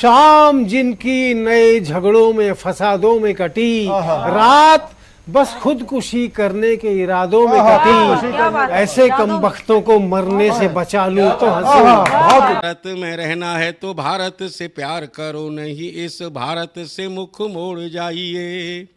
शाम जिनकी नए झगड़ों में फसादों में कटी, रात बस खुदकुशी करने के इरादों में कटी। ऐसे कमबख्तों को मरने से बचा लूं तो हंसूं। भारत में रहना है तो भारत से प्यार करो, नहीं इस भारत से मुख मोड़ जाइए।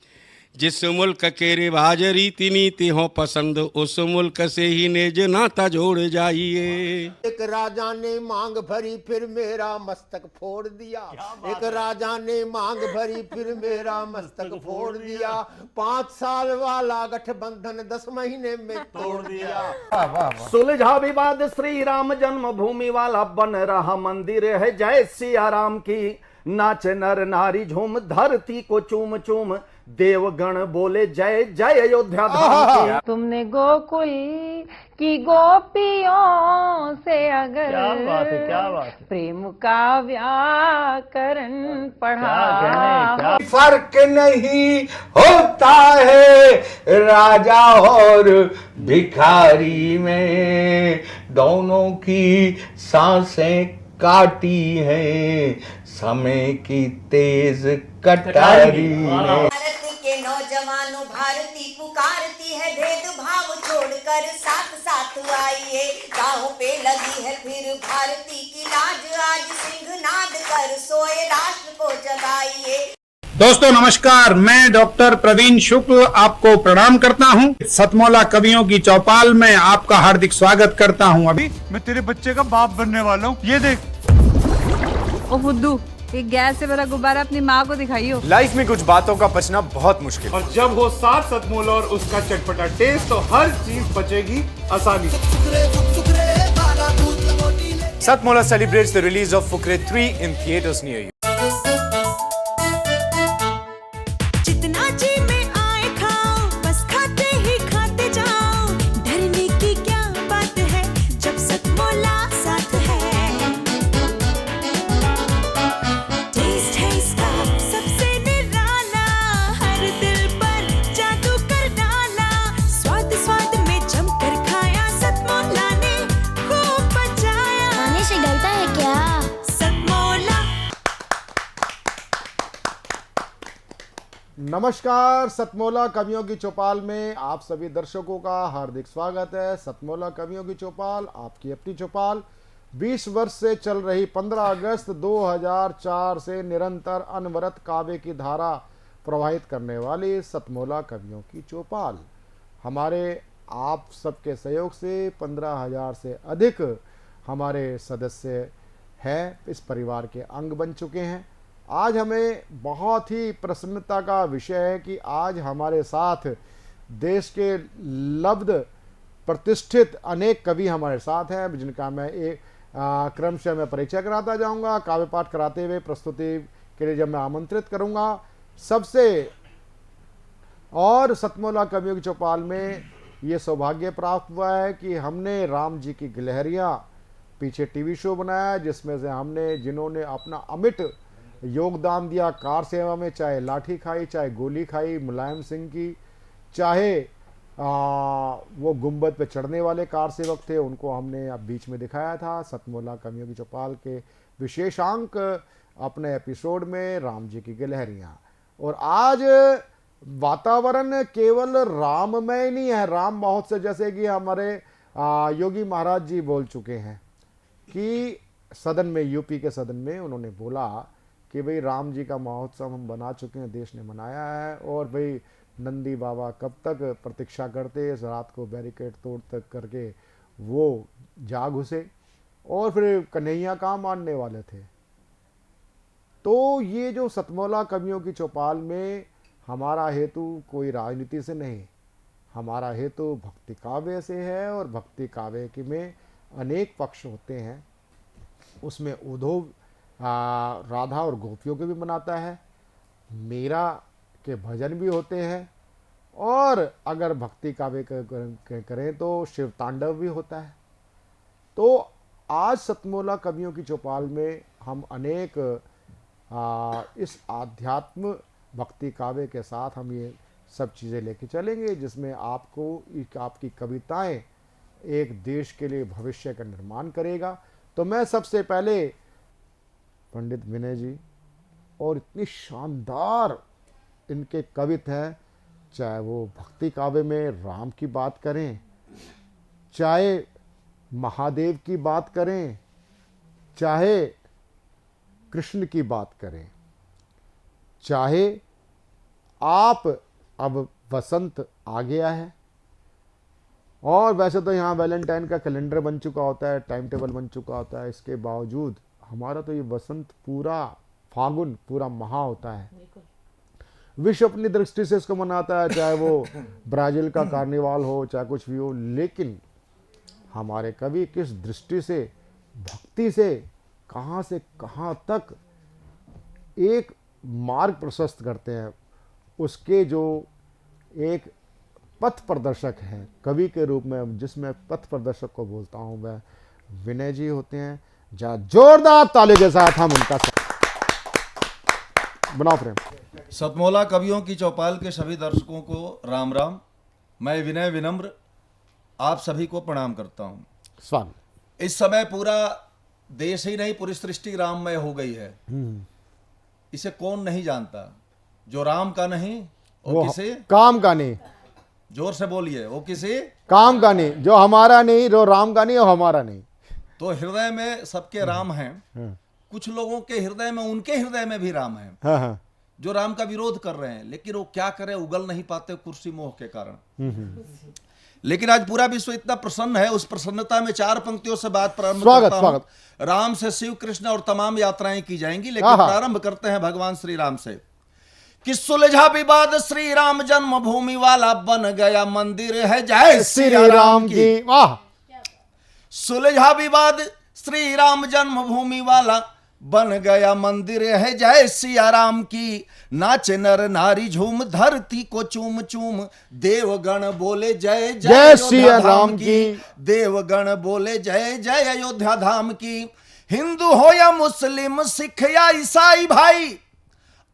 जिस मुल्क के रिवाज रीति नीति हो पसंद, उस मुल्क से ही नेज नाता जोड़ जाइए। एक राजा ने मांग भरी फिर मेरा मस्तक फोड़ दिया। एक राजा ने मांग भरी फिर मेरा मस्तक फोड़ दिया। 5 साल वाला गठबंधन 10 महीने में तोड़ दिया। सुलझा विवाद श्री राम जन्मभूमि वाला बन रहा मंदिर है जय सिया राम की। नाच नर नारी झूम धरती को चूम चूम, देवगण बोले जय जय अयोध्या धाम की। तुमने गोकुल की गोपियों से अगर क्या बात है। प्रेम का व्याकरण पढ़ा, फर्क नहीं होता है राजा और भिखारी में, दोनों की सांसें काटी हैं समय की तेज कटारी ने। भारत के नौजवानों भारती पुकारती है, भेदभाव छोड़कर साथ साथ आइए। गाँव पे लगी है फिर भारती की लाज, आज सिंहनाद कर सोए राष्ट्र को जगाइए। दोस्तों नमस्कार, मैं डॉक्टर प्रवीण शुक्ल आपको प्रणाम करता हूं। सतमौला कवियों की चौपाल में आपका हार्दिक स्वागत करता हूं। अभी मैं तेरे बच्चे का बाप बनने वाला हूँ, ये देख। ओ फुद्दू, एक गैस से भरा गुब्बारा अपनी माँ को दिखाइयो। लाइफ में कुछ बातों का बचना बहुत मुश्किल, और जब हो साथ सतमौला और उसका चटपटा टेस्ट, तो हर चीज बचेगी आसानी से। सतमौला celebrates the release of Fukre 3 in theaters near you. जितना जी में आए खाओ, बस खाते ही खाते जाओ। डरने की क्या बात है जब सतमौला साथ है। टेस्ट है इसका सबसे निराला, हर दिल पर जादू कर डाला। स्वाद स्वाद में जमकर खाया, सतमौला ने खूब बचाया। खाने से डरता है क्या? सतमौला। नमस्कार, सतमौला कवियों की चौपाल में आप सभी दर्शकों का हार्दिक स्वागत है। सतमौला कवियों की चौपाल आपकी अपनी चौपाल 20 वर्ष से चल रही 15 अगस्त 2004 से निरंतर अनवरत काव्य की धारा प्रवाहित करने वाली सतमौला कवियों की चौपाल। हमारे आप सबके सहयोग से 15,000 से अधिक हमारे सदस्य हैं, इस परिवार के अंग बन चुके हैं। आज हमें बहुत ही प्रसन्नता का विषय है कि आज हमारे साथ देश के लब्ध प्रतिष्ठित अनेक कवि हमारे साथ हैं, जिनका मैं एक क्रमशः मैं परिचय कराता जाऊंगा। काव्य पाठ कराते हुए प्रस्तुति के लिए जब मैं आमंत्रित करूंगा सबसे, और सतमौला कवियों की चौपाल में ये सौभाग्य प्राप्त हुआ है कि हमने राम जी की गिलहरियाँ पीछे टीवी शो बनाया, जिसमें से हमने जिन्होंने अपना अमिट योगदान दिया कार सेवा में, चाहे लाठी खाई, चाहे गोली खाई मुलायम सिंह की, चाहे वो गुंबद पे चढ़ने वाले कार सेवक थे, उनको हमने अब बीच में दिखाया था सतमौला कवियों की चौपाल के विशेषांक अपने एपिसोड में राम जी की गिलहरियाँ। और आज वातावरण केवल राममय नहीं है, राम महोत्सव जैसे कि हमारे योगी महाराज जी बोल चुके हैं कि सदन में, यूपी के सदन में उन्होंने बोला कि भाई राम जी का महोत्सव हम बना चुके हैं, देश ने मनाया है, और भाई नंदी बाबा कब तक प्रतीक्षा करते, इस रात को बैरिकेड तोड़ तक करके वो जाग घुसे, और फिर कन्हैया कहाँ मानने वाले थे। तो ये जो सतमौला कवियों की चौपाल में हमारा हेतु कोई राजनीति से नहीं, हमारा हेतु भक्ति काव्य से है, और भक्ति काव्य के में अनेक पक्ष होते हैं। उसमें उद्धव राधा और गोपियों के भी मनाता है, मीरा के भजन भी होते हैं, और अगर भक्ति काव्य करें तो शिव तांडव भी होता है। तो आज सतमौला कवियों की चौपाल में हम अनेक इस आध्यात्म भक्ति काव्य के साथ हम ये सब चीज़ें लेके चलेंगे, जिसमें आपको आपकी कविताएं एक देश के लिए भविष्य का निर्माण करेगा। तो मैं सबसे पहले पंडित विनय जी, और इतनी शानदार इनके कवित हैं, चाहे वो भक्ति काव्य में राम की बात करें, चाहे महादेव की बात करें, चाहे कृष्ण की बात करें, चाहे आप, अब वसंत आ गया है और वैसे तो यहाँ वैलेंटाइन का कैलेंडर बन चुका होता है, टाइम टेबल बन चुका होता है, इसके बावजूद हमारा तो ये वसंत पूरा फागुन पूरा महा होता है। विश्व अपनी दृष्टि से इसको मनाता है, चाहे वो ब्राजील का कार्निवाल हो, चाहे कुछ भी हो, लेकिन हमारे कवि किस दृष्टि से, भक्ति से कहाँ तक एक मार्ग प्रशस्त करते हैं, उसके जो एक पथ प्रदर्शक हैं कवि के रूप में, जिसमें पथ प्रदर्शक को बोलता हूं वह विनय जी होते हैं। जहाँ जोरदार ताली के साथ हम उनका बनाओ प्रेम। सतमोला कवियों की चौपाल के सभी दर्शकों को राम राम। मैं विनय विनम्र आप सभी को प्रणाम करता हूं। स्वागत। इस समय पूरा देश ही नहीं, पूरी सृष्टि राममय हो गई है। इसे कौन नहीं जानता? जो राम का नहीं वो किसी काम का नहीं। जोर से बोलिए, वो किसी काम का नहीं। जो हमारा नहीं, जो राम का नहीं, वो हमारा नहीं। तो हृदय में सबके राम हैं। कुछ लोगों के हृदय में, उनके हृदय में भी राम है, जो राम का विरोध कर रहे हैं, लेकिन वो क्या करें, उगल नहीं पाते कुर्सी मोह के कारण। लेकिन आज पूरा विश्व इतना प्रसन्न है, उस प्रसन्नता में 4 पंक्तियों से बात प्रारंभ करता हूं। राम से शिव कृष्ण और तमाम यात्राएं की जाएंगी, लेकिन प्रारंभ करते हैं भगवान श्री राम से। कि सुलझा विवाद श्री राम जन्मभूमि वाला, बन गया मंदिर है जय श्री राम की। वाह। सुलझा विवाद श्री राम जन्मभूमि वाला, बन गया मंदिर है जय सिया राम की। नाचे नर नारी झूम, धरती को चूम चूम, देवगण बोले जय जय सिया राम की। देवगण बोले जय जय अयोध्या धाम की। हिंदू हो या मुस्लिम, सिख या ईसाई भाई,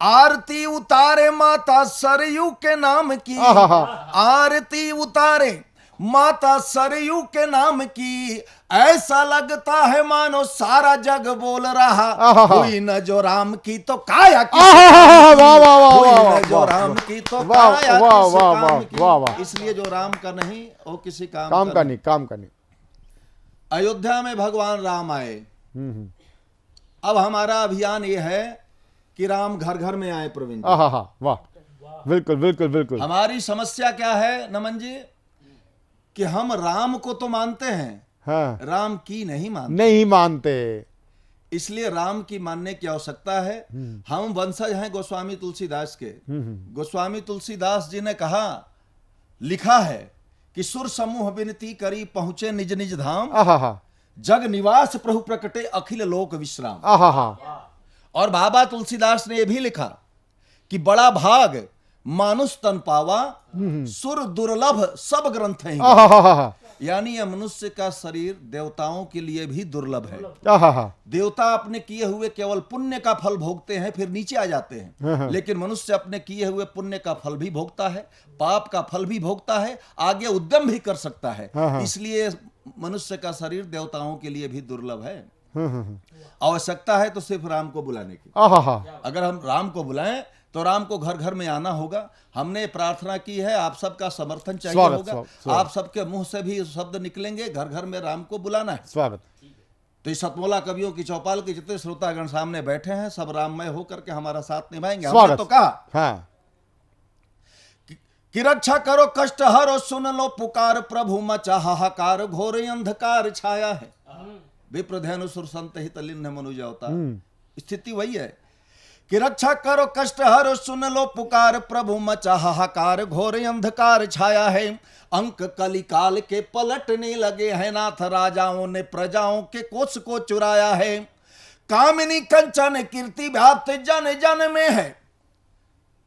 आरती उतारे माता सरयू के नाम की। आरती उतारे माता सरयू के नाम की। ऐसा लगता है मानो सारा जग बोल रहा, हुई न जो राम की तो काया की। हुई न जो राम की तो काया किस काम की। इसलिए जो राम का नहीं वो किसी काम का नहीं। काम का नहीं। अयोध्या में भगवान राम आए। अब हमारा अभियान ये है कि राम घर घर में आए। प्रवीण, वाह, बिल्कुल बिल्कुल बिल्कुल। हमारी समस्या क्या है नमन जी, कि हम राम को तो मानते हैं, राम की नहीं मानते। इसलिए राम की मानने की आवश्यकता है। हम वंशज हैं गोस्वामी तुलसीदास के। गोस्वामी तुलसीदास जी ने कहा, लिखा है कि सुर समूह विनती करी, पहुंचे निज निज धाम, जग निवास प्रभु प्रकटे, अखिल लोक विश्राम। और बाबा तुलसीदास ने यह भी लिखा कि बड़ा भाग मानुष तन पावा, सुर दुर्लभ सब ग्रंथ हैं। यानी यह मनुष्य का शरीर देवताओं के लिए भी दुर्लभ है। देवता अपने किए हुए केवल पुण्य का फल भोगते हैं, फिर नीचे आ जाते हैं, लेकिन मनुष्य अपने किए हुए पुण्य का फल भी भोगता है, पाप का फल भी भोगता है, आगे उद्यम भी कर सकता है। इसलिए मनुष्य का शरीर देवताओं के लिए भी दुर्लभ है। आवश्यकता है तो सिर्फ राम को बुलाने की। अगर हम राम को बुलाएं तो राम को घर घर में आना होगा। हमने प्रार्थना की है, आप सबका समर्थन चाहिए होगा। आप सबके मुंह से भी शब्द निकलेंगे, घर घर में राम को बुलाना है। स्वागत। तो इस सतमोला कवियों की चौपाल के जितने श्रोतागण सामने बैठे हैं, सब राममय होकर के हमारा साथ निभाएंगे। हमने तो कहा कि रक्षा करो कष्ट हरो, सुन लो पुकार, प्रभु मचा हाहाकार, घोर अंधकार छाया है। विप्रधेनु सुर संत हित लिन्ह मनुज अवतार। स्थिति वही है कि रक्षा करो कष्ट हरो, सुन लो पुकार, प्रभु मचा हाहाकार, घोर अंधकार छाया है। अंक कलिकाल के पलटने लगे हैं, नाथ राजाओं ने प्रजाओं के कोष को चुराया है। कामिनी कंचन कीर्ति व्याप्त जन जन में है,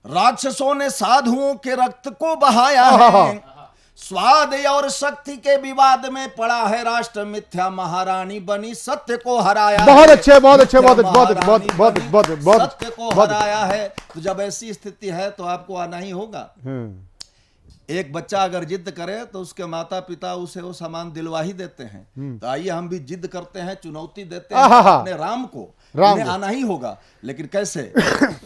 राक्षसों ने साधुओं के रक्त को बहाया है। स्वाद और शक्ति के विवाद में पड़ा है राष्ट्र, मिथ्या महारानी बनी सत्य को हराया। बहुत अच्छे, बहुत अच्छे, बहुत सत्य को हराया है। तो जब ऐसी स्थिति है तो आपको आना ही होगा। एक बच्चा अगर जिद करे तो उसके माता पिता उसे वो सामान दिलवा ही देते हैं। तो आइए हम भी जिद करते हैं, चुनौती देते हैं अपने राम को उन्हें आना ही होगा। लेकिन कैसे?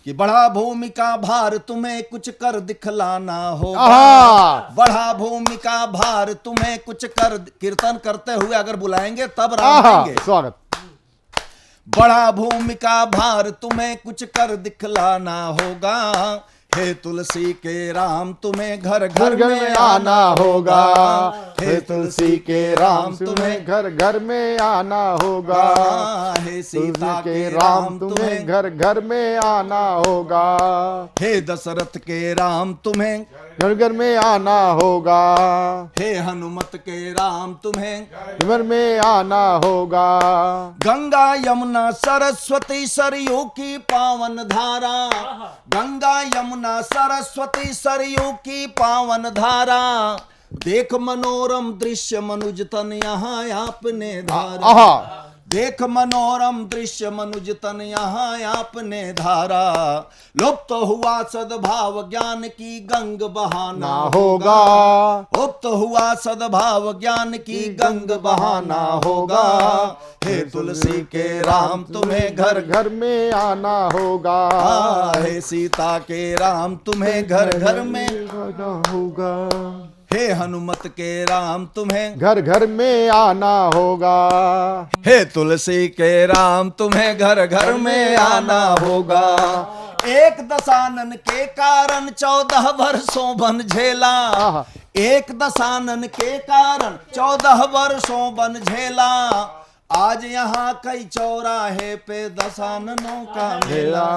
कि बढ़ा भूमि का भार तुम्हें कुछ कर दिखलाना होगा, बढ़ा भूमि का भार तुम्हें कुछ कर, कीर्तन करते हुए अगर बुलाएंगे तब राम आएंगे। स्वागत। बढ़ा भूमि का भार तुम्हें कुछ कर दिखलाना होगा, हे तुलसी के राम तुम्हें घर घर में आना होगा, हे तुलसी के राम तुम्हें घर घर में आना होगा, हे सीता के राम तुम्हें घर घर में आना होगा, हे दशरथ के राम तुम्हें घर घर में आना होगा, हे हनुमत के राम तुम्हें घर में आना होगा। गंगा यमुना सरस्वती सरयू की पावन धारा, गंगा यमुना सरस्वती सरयू की पावन धारा, देख मनोरम दृश्य मनुज तन यहाँ आपने धारा, देख मनोरम दृश्य मनुज तन यहाँ आपने धारा, लुप्त हुआ सद्भाव ज्ञान की गंग बहाना होगा, लुप्त हुआ सद्भाव ज्ञान की गंग बहाना होगा, हे तुलसी के राम तुम्हें घर घर में आना होगा, हे सीता के राम तुम्हें घर घर में आना होगा, हे हनुमत के राम तुम्हें घर घर में आना होगा, हे तुलसी के राम तुम्हें घर घर में आना होगा। एक दशानन के कारण 14 वर्षों बन झेला, एक दशानन के कारण 14 वर्षों बन झेला, आज यहाँ कई चौराहे पे दशाननों का मेला,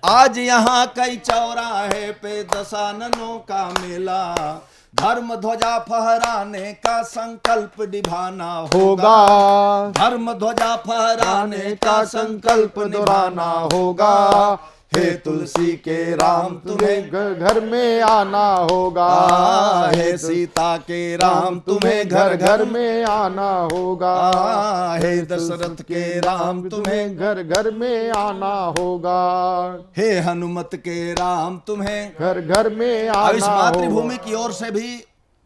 आज यहाँ कई चौराहे पे दशाननों का मेला, धर्म ध्वजा फहराने का संकल्प निभाना होगा, धर्म ध्वजा फहराने का संकल्प निभाना होगा, हे तुलसी के राम तुम्हें घर घर में आना होगा, हे सीता के राम तुम्हें घर घर में आना होगा, हे दशरथ के राम तुम्हें घर घर में आना होगा, हे हनुमत के राम तुम्हें घर घर में आना होगा। इस मातृभूमि की ओर से भी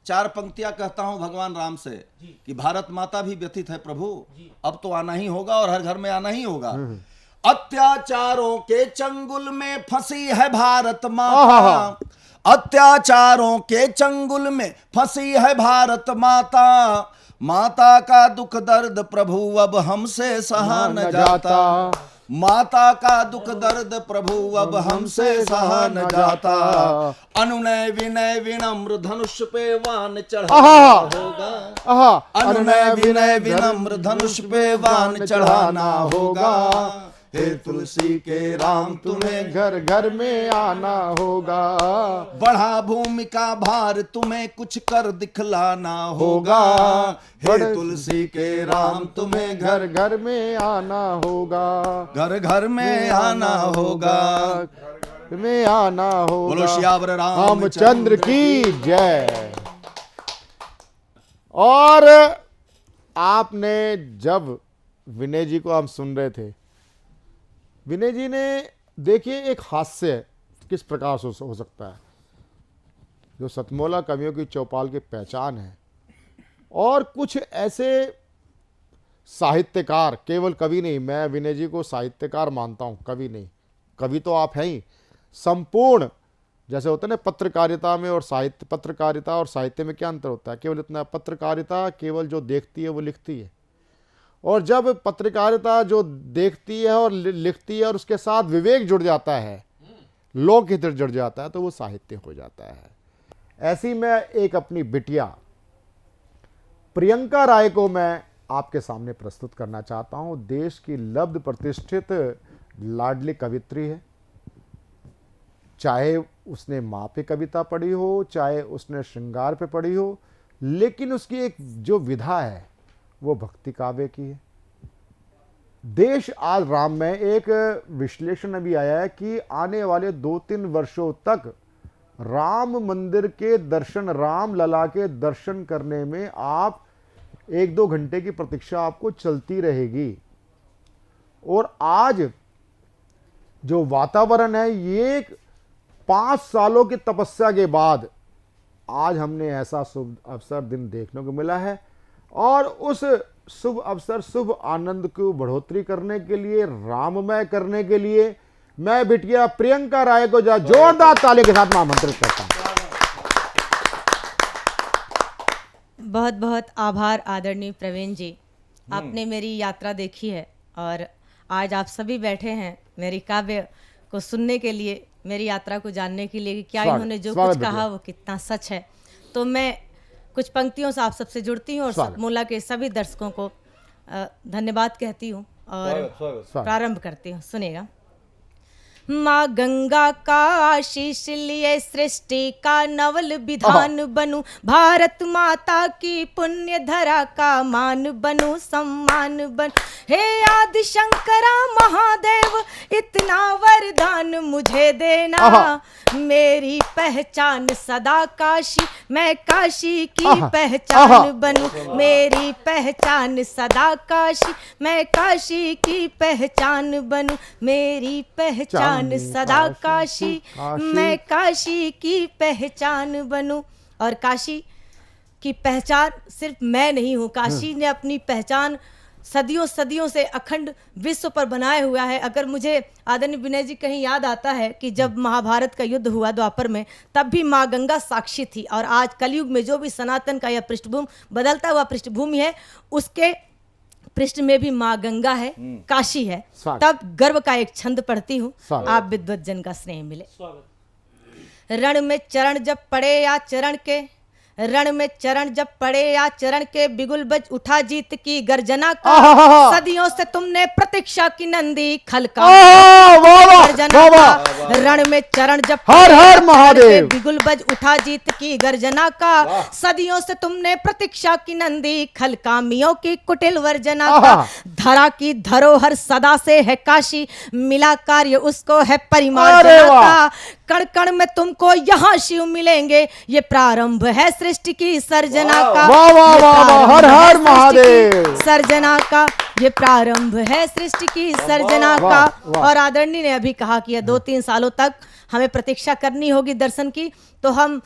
4 पंक्तियां कहता हूं भगवान राम से कि भारत माता भी व्यथित है प्रभु, अब तो आना ही होगा और हर घर में आना ही होगा। अत्याचारों के चंगुल में फंसी है भारत माता, अत्याचारों के चंगुल में फंसी है भारत माता, माता का दुख दर्द प्रभु अब हमसे सहा न जाता, माता का दुख दर्द प्रभु अब हमसे सहा न जाता, अनुनय विनय विनम्र धनुष पे वान चढ़ाना होगा, अनुनय विनय विनम्र धनुष पे वान चढ़ाना होगा, हे तुलसी के राम तुम्हें घर घर में आना होगा, बढ़ा भूमि का भार तुम्हें कुछ कर दिखलाना होगा, हे तुलसी के राम तुम्हें घर घर में आना होगा, घर घर में आना होगा, में आना होगा। बोलो श्यावर रामचंद्र की जय। और आपने जब विनय जी को हम सुन रहे थे, विनय जी ने देखिए एक हास्य किस प्रकार से हो सकता है, जो सतमोला कवियों की चौपाल की पहचान है, और कुछ ऐसे साहित्यकार, केवल कवि नहीं, मैं विनय जी को साहित्यकार मानता हूं, कवि नहीं, कवि तो आप हैं ही, संपूर्ण जैसे होता है ना पत्रकारिता में और साहित्य, पत्रकारिता और साहित्य में क्या अंतर होता है? केवल इतना, पत्रकारिता केवल जो देखती है वो लिखती है, और जब पत्रकारिता जो देखती है और लिखती है और उसके साथ विवेक जुड़ जाता है, लोकहित जुड़ जाता है, तो वो साहित्य हो जाता है। ऐसी मैं एक अपनी बिटिया प्रियंका राय को मैं आपके सामने प्रस्तुत करना चाहता हूं। देश की लब्ध प्रतिष्ठित लाडली कवित्री है, चाहे उसने माँ पे कविता पढ़ी हो, चाहे उसने श्रृंगार पे पढ़ी हो, लेकिन उसकी एक जो विधा है वो भक्ति काव्य की है। देश आज राम में एक विश्लेषण अभी आया है कि आने वाले 2-3 वर्षों तक राम मंदिर के दर्शन, राम लला के दर्शन करने में आप 1-2 घंटे की प्रतीक्षा आपको चलती रहेगी। और आज जो वातावरण है, ये 5 सालों की तपस्या के बाद आज हमने ऐसा शुभ अवसर दिन देखने को मिला है, और उस शुभ अवसर, शुभ आनंद को बढ़ोतरी करने के लिए, राममय करने के लिए मैं बिटिया प्रियंका राय को जोरदार ताली के साथ आमंत्रित करता हूं। बहुत बहुत आभार आदरणीय प्रवीण जी, आपने मेरी यात्रा देखी है और आज आप सभी बैठे हैं मेरी काव्य को सुनने के लिए, मेरी यात्रा को जानने के लिए कि क्या इन्होंने जो कुछ कहा वो कितना सच है। तो मैं कुछ पंक्तियों से आप सबसे जुड़ती हूँ और सतमोला के सभी दर्शकों को धन्यवाद कहती हूँ और प्रारंभ करती हूँ। सुनेगा। माँ गंगा का आशीष लिए सृष्टि का नवल विधान बनूं, भारत माता की पुण्य धरा का मान बनूं, सम्मान बन। हे आदि शंकरा महादेव इतना वरदान मुझे देना, मेरी पहचान सदा काशी, मैं काशी की पहचान बनूं, मेरी पहचान सदा काशी, मैं काशी की पहचान बनूं, मेरी पहचान सदा काशी, मैं काशी की पहचान बनूं। और काशी की पहचान सिर्फ मैं नहीं हूँ, काशी ने अपनी पहचान सदियों सदियों से अखंड विश्व पर बनाए हुआ है। अगर मुझे आदरणीय विनय जी कहीं याद आता है कि जब महाभारत का युद्ध हुआ द्वापर में, तब भी माँ गंगा साक्षी थी। और आज कलयुग में जो भी सनातन का यह पृष्ठभूमि बदलता हुआ पृष्ठभूमि है, उसके पृष्ठ में भी माँ गंगा है, काशी है। तब गर्व का एक छंद पढ़ती हूँ, आप विद्वत जन का स्नेह मिले। रण में चरण जब पड़े या चरण के, रण में चरण जब पड़े या चरण के, बिगुल बज उठा जीत की गर्जना का, सदियों से तुमने प्रतीक्षा की नंदी खलका गर्जना का। रण में चरण जब हर हर महादेव, बिगुल बज उठा जीत की गर्जना का, सदियों से तुमने प्रतीक्षा की नंदी खलकामियों की कुटिल वर्जना का। धरा की धरोहर सदा से है काशी, मिला कार्य उसको है परिमार्जना का। कण कण में तुमको यहाँ शिव मिलेंगे, ये प्रारंभ है सृष्टि की सर्जना का। वाह वाह वाह वाह, हर हर महादेव। सर्जना का ये प्रारंभ है सृष्टि की सर्जना का। और आदरणीय ने अभी कहा कि 2-3 सालों तक हमें प्रतीक्षा करनी होगी दर्शन की। तो हम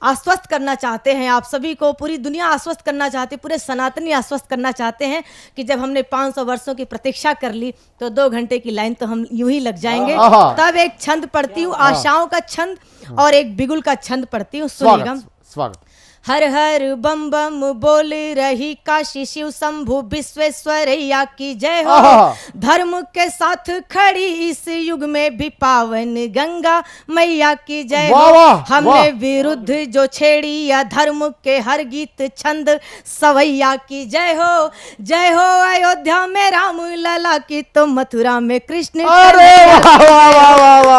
आश्वस्त करना चाहते हैं आप सभी को, पूरी दुनिया आश्वस्त करना चाहती है, पूरे सनातनी आश्वस्त करना चाहते हैं कि जब हमने 500 वर्षों की प्रतीक्षा कर ली तो 2 घंटे की लाइन तो हम यूं ही लग जाएंगे। तब एक छंद पढ़ती हूँ, आशाओं का छंद, और एक बिगुल का छंद पढ़ती हूँ। सुनिएगा। स्वागत। हर हर बम बम बोल रही काशी, शिव शंभु विश्वेश्वरैया की जय हो। धर्म के साथ खड़ी इस युग में भी पावन गंगा मैया की जय हो। हमने विरुद्ध जो छेड़ी या धर्म के हर गीत छंद, सवैया की जय हो। जय हो अयोध्या में राम लला की, तो मथुरा में कृष्ण,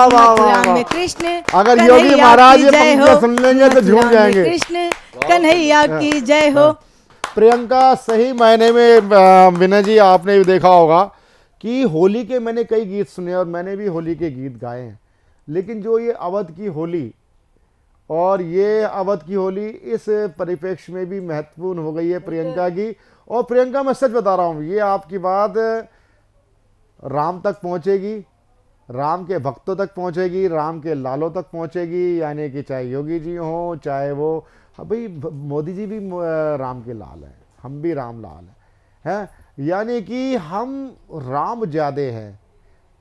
मथुरा में कृष्ण। अगर योगी महाराज ये सुन लेंगे तो झूम जाएंगे। कृष्ण कन्हैया की जय हो। प्रियंका, सही मायने में विनय जी आपने भी देखा होगा कि होली के मैंने कई गीत सुने और मैंने भी होली के गीत गाए हैं, लेकिन जो ये अवध की होली, और ये अवध की होली इस परिप्रेक्ष्य में भी महत्वपूर्ण हो गई है प्रियंका की। और प्रियंका, मैं सच बता रहा हूँ, ये आपकी बात राम तक पहुँचेगी, राम के भक्तों तक पहुँचेगी, राम के लालों तक पहुँचेगी। यानी कि चाहे योगी जी हों, चाहे वो भाई मोदी जी भी राम के लाल हैं, हम भी राम लाल हैं, यानी कि हम राम ज्यादे हैं।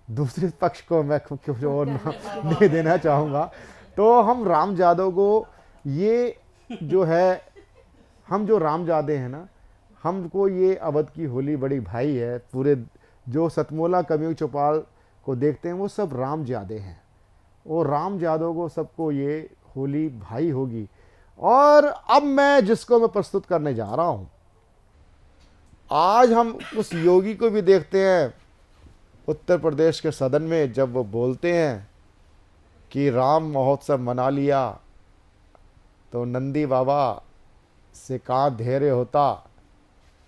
दूसरे पक्ष को मैं कुछ और नहीं देना चाहूँगा, तो हम राम जादों को, ये जो है, हम जो राम जादे हैं ना, हमको ये अवध की होली बड़ी भाई है। पूरे जो सतमोला कवियों चौपाल को देखते हैं वो सब राम जादे हैं, और राम जादों को सबको ये होली भाई होगी। और अब मैं जिसको मैं प्रस्तुत करने जा रहा हूं, आज हम उस योगी को भी देखते हैं उत्तर प्रदेश के सदन में, जब वो बोलते हैं कि राम महोत्सव मना लिया तो नंदी बाबा से कहाँ धैर्य होता,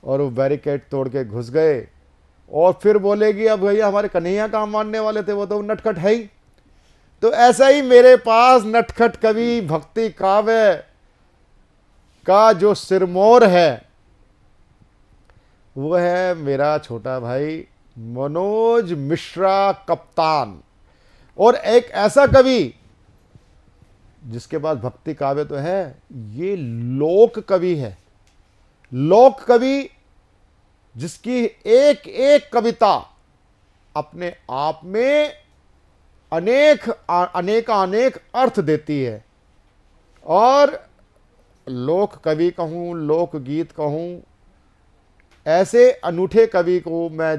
और वो बैरिकेड तोड़ के घुस गए। और फिर बोले कि अब भैया हमारे कन्हैया कहाँ मानने वाले थे, वो तो नटखट है ही। तो ऐसा ही मेरे पास नटखट कवि भक्ति काव्य का जो सिरमौर है वो है मेरा छोटा भाई मनोज मिश्रा कप्तान, और एक ऐसा कवि जिसके पास भक्ति काव्य तो है, ये लोक कवि है। लोक कवि जिसकी एक एक कविता अपने आप में अनेक अर्थ देती है। और लोक कवि कहूं, लोकगीत कहूं, ऐसे अनूठे कवि को मैं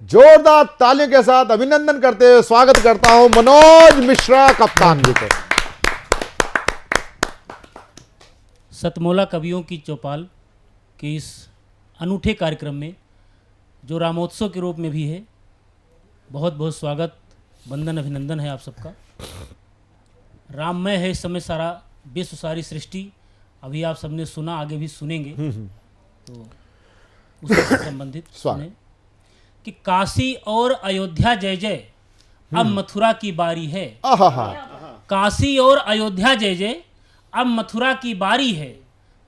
जोरदार तालियों के साथ अभिनंदन करते हुए स्वागत करता हूं मनोज मिश्रा कप्तान जी को। सतमोला कवियों की चौपाल के इस अनूठे कार्यक्रम में जो रामोत्सव के रूप में भी है, बहुत बहुत स्वागत, वंदन, अभिनंदन है आप सबका। राममय है इस समय सारा विश्व, सारी सृष्टि। अभी आप सबने सुना, आगे भी सुनेंगे, तो उससे संबंधित सुने कि काशी और अयोध्या जय जय, अब मथुरा की बारी है। काशी और अयोध्या जय जय, अब मथुरा की बारी है।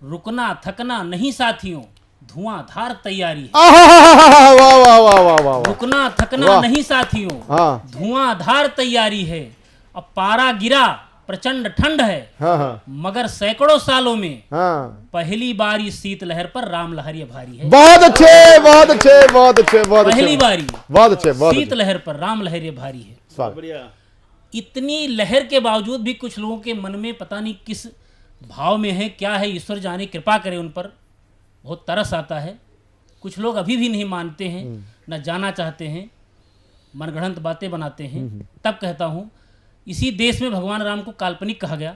रुकना थकना नहीं साथियों, धुआंधार तैयारी है। वाह वाह वाह वाह वाह। रुकना थकना नहीं साथियों, धुआंधार तैयारी है। अब पारा गिरा, प्रचंड ठंड है, मगर सैकड़ों सालों में पहली बार इस शीतलहर पर राम लहर ये भारी है। बहुत अच्छे, बहुत अच्छे, बहुत अच्छे, बहुत अच्छे। पहली बारी बहुत अच्छे, बहुत शीतलहर पर राम लहर ये भारी है। इतनी लहर के बावजूद भी कुछ लोगों के मन में पता नहीं किस भाव में है, क्या है, ईश्वर जाने, कृपा करे उन पर। बहुत तरस आता है। कुछ लोग अभी भी नहीं मानते हैं, न जाना चाहते हैं, मनगढ़ंत बातें बनाते हैं। तब कहता हूँ, इसी देश में भगवान राम को काल्पनिक कहा गया।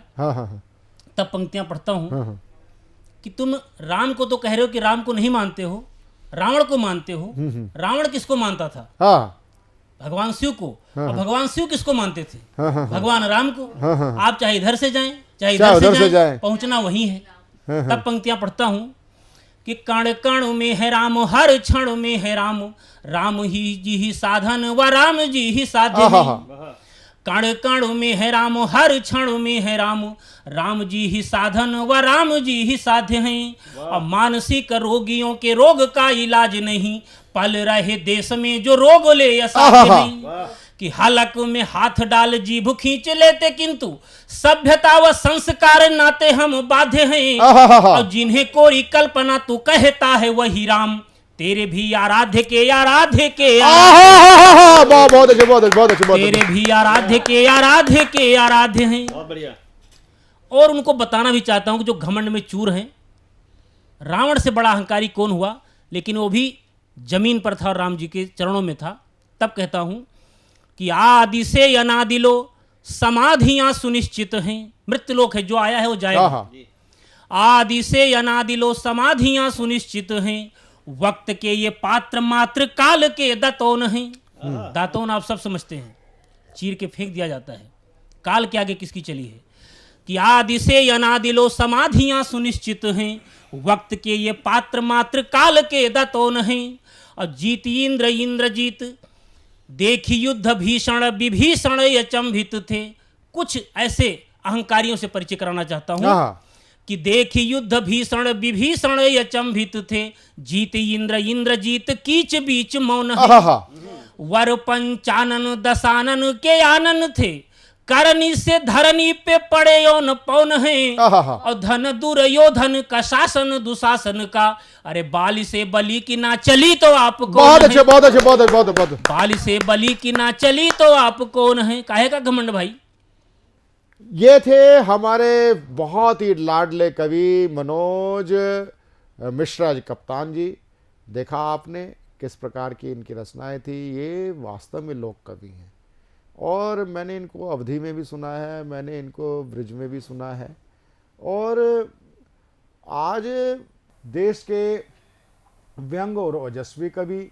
तब पंक्तियां पढ़ता हूँ कि तुम राम को तो कह रहे हो कि राम को नहीं मानते हो, रावण को मानते हो। रावण किसको मानता था? भगवान शिव को। और भगवान शिव किसको मानते थे? भगवान राम को। आप चाहे इधर से जाएं, चाहे इधर से जाएं, पहुंचना वही है। तब पंक्तियां पढ़ता हूं कि कण कण में है राम, हर क्षण में है राम, राम ही साधन व राम जी ही साध्य है। कण कण में है राम, हर क्षण में है राम, राम जी ही साधन व राम जी ही साध्य हैं। और मानसिक रोगियों के रोग का इलाज नहीं, पल रहे देश में जो रोग ले असाध्य नहीं। कि हालक में हाथ डाल जीभ खींच लेते, किंतु सभ्यता व संस्कार नाते हम बाध्य हैं। और जिन्हें कोई कल्पना तू कहता है वही राम, तेरे भी आराध्य के आराध्य के बहुत अच्छे, बहुत अच्छे, बहुत अच्छे। तेरे भी आराध्य के आराध्य के आराध्य हैं। बहुत बढ़िया। और उनको बताना भी चाहता हूं कि जो घमंड में चूर हैं, रावण से बड़ा अहंकारी कौन हुआ, लेकिन वो भी जमीन पर था और राम जी के चरणों में था। तब कहता हूं कि आदि से अनादि लो समाधियां सुनिश्चित हैं। मृत्युलोक है, जो आया है वो जाएगा। आदि से अनादि लो समाधियां सुनिश्चित हैं, वक्त के ये पात्र मात्र काल के दातोन हैं। दातोन आप सब समझते हैं, चीर के फेंक दिया जाता है। काल के आगे किसकी चली है? कि आदि से अनादि लो समाधियां सुनिश्चित हैं, वक्त के ये पात्र मात्र काल के दातोन हैं। और जीत इंद्र इंद्रजीत, देखी युद्ध भीषण विभीषण अचंभित थे। कुछ ऐसे अहंकारियों से परिचय कराना चाहता हूं कि देखी युद्ध भीषण विभीषण अचंभित थे, जीत इंद्र इंद्रजीत कीच बीच मौन है। वर पंचानन दशानन के आनन थे, करनी से धरनी पे पड़े यौन पौन है। और धन दुर्योधन का शासन दुशासन का, अरे बाली से बली की ना चली तो आप कौन? बहुत अच्छे, बहुत अच्छे, बहुत अच्छे, बहुत अच्छे। बाली से बली की ना चली तो आप कौन है? काहे का घमंड भाई? ये थे हमारे बहुत ही लाडले कवि मनोज मिश्रा जी कप्तान जी। देखा आपने किस प्रकार की इनकी रचनाएं थी। ये वास्तव में लोक कवि हैं और मैंने इनको अवधी में भी सुना है, मैंने इनको ब्रिज में भी सुना है। और आज देश के व्यंग और ओजस्वी कवि,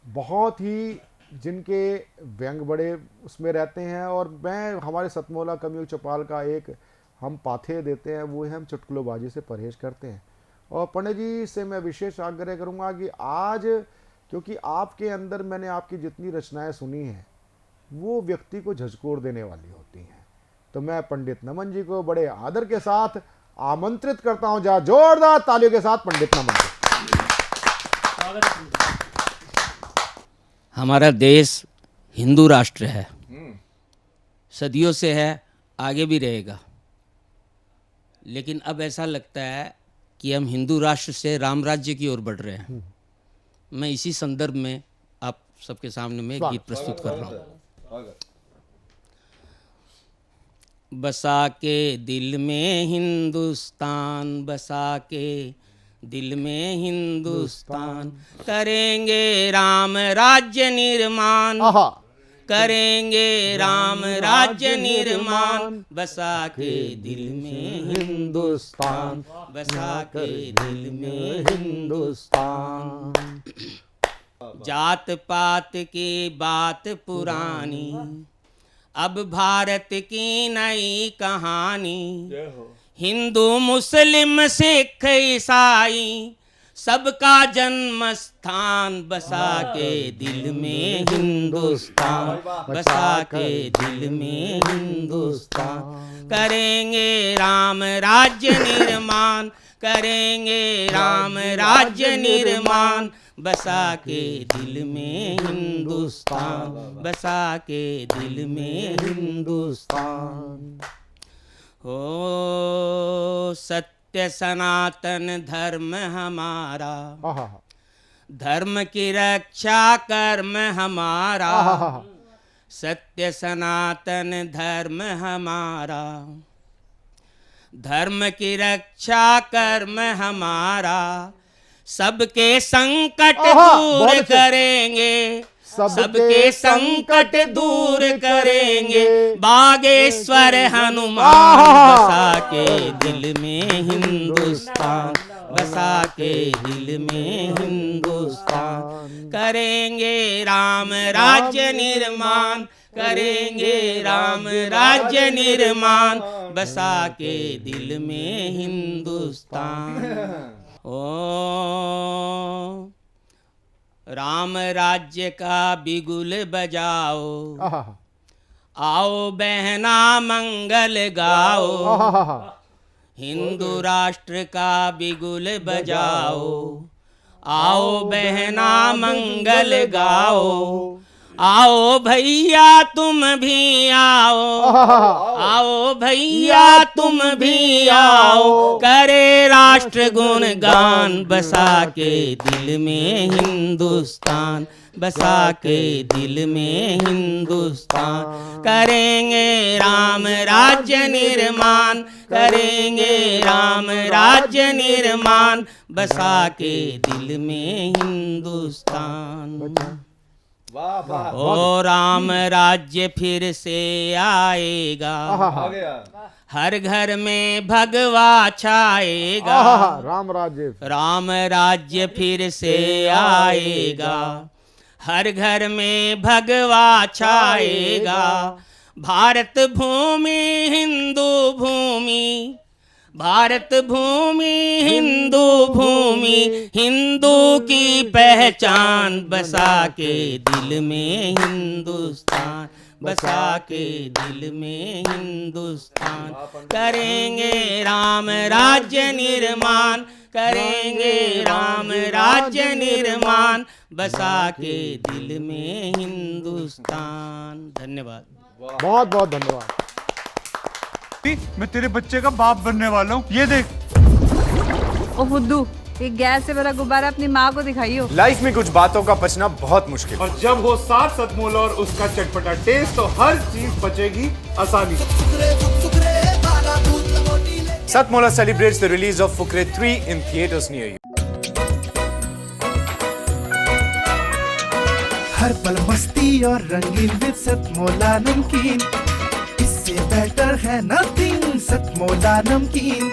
बहुत ही जिनके व्यंग बड़े उसमें रहते हैं। और मैं हमारे सतमोला कवियों चौपाल का एक हम पाथे देते हैं, वो है हम चुटकुलोबाजी से परहेज करते हैं। और पंडित जी से मैं विशेष आग्रह करूंगा कि आज, क्योंकि आपके अंदर मैंने आपकी जितनी रचनाएं सुनी हैं वो व्यक्ति को झकझोर देने वाली होती हैं, तो मैं पंडित नमन जी को बड़े आदर के साथ आमंत्रित करता हूं। जरा जोरदार तालियों के साथ पंडित नमन जी। हमारा देश हिंदू राष्ट्र है, सदियों से है, आगे भी रहेगा। लेकिन अब ऐसा लगता है कि हम हिंदू राष्ट्र से राम राज्य की ओर बढ़ रहे हैं। मैं इसी संदर्भ में आप सबके सामने में गीत प्रस्तुत कर रहा हूँ। बसा के दिल में हिंदुस्तान, बसा के दिल में हिंदुस्तान, करेंगे राम राज्य निर्माण, करेंगे राम राज्य निर्माण, बसा के दिल में हिंदुस्तान, बसा के दिल में हिंदुस्तान। जात पात की बात पुरानी, अब भारत की नई कहानी, हिंदू मुस्लिम सिख ईसाई सबका जन्म स्थान, बसा के दिल में हिंदुस्तान, बसा के दिल में हिंदुस्तान, करेंगे राम राज्य निर्माण, करेंगे राम राज्य निर्माण, बसा के दिल में हिंदुस्तान, बसा के दिल में हिंदुस्तान। हो सत्य सनातन धर्म हमारा, धर्म की रक्षा कर्म हमारा, सत्य सनातन धर्म हमारा, धर्म की रक्षा कर्म हमारा, सबके संकट दूर करेंगे, सबके संकट दूर करेंगे, बागेश्वर हनुमान, बसा के दिल में हिंदुस्तान, बसा के दिल में हिंदुस्तान, करेंगे राम राज्य निर्माण, करेंगे राम राज्य निर्माण, बसा के दिल में हिंदुस्तान। ओ राम राज्य का बिगुल बजाओ, आओ बहना मंगल गाओ, हिंदू राष्ट्र का बिगुल बजाओ, आओ बहना मंगल गाओ, आओ भैया तुम भी आओ, आओ भैया तुम भी आओ, करे राष्ट्र गुणगान, बसा के दिल में हिंदुस्तान, बसा के दिल में हिंदुस्तान, करेंगे राम राज्य निर्माण, करेंगे राम राज्य निर्माण, बसा के दिल में हिंदुस्तान। ओ राम राज्य फिर से आएगा, हर घर में भगवा छाएगा, राम राज्य फिर से आएगा, हर घर में भगवा छाएगा, भारत भूमि हिंदू भूमि, भारत भूमि हिंदू भूमि, हिंदू की पहचान, बसा के दिल में हिंदुस्तान, बसा के दिल में हिंदुस्तान, करेंगे राम राज्य निर्माण, करेंगे राम राज्य निर्माण, बसा के दिल में हिंदुस्तान। धन्यवाद, बहुत बहुत धन्यवाद। मैं तेरे बच्चे का बाप बनने वाला हूँ, ये देख। ओ फुद्दू, ये गैस से भरा गुब्बारा अपनी माँ को दिखाइयो। लाइफ में कुछ बातों का बचना बहुत मुश्किल, और जब हो साथ सतमोला और उसका चटपटा टेस्ट, तो हर चीज बचेगी आसानी से। Satmola celebrates the release of Fukre 3 in theaters near you. हर पल मस्ती और रंगीन विद सतमोला नमकीन, इससे बेटर है नथिंग। सतमोला नमकीन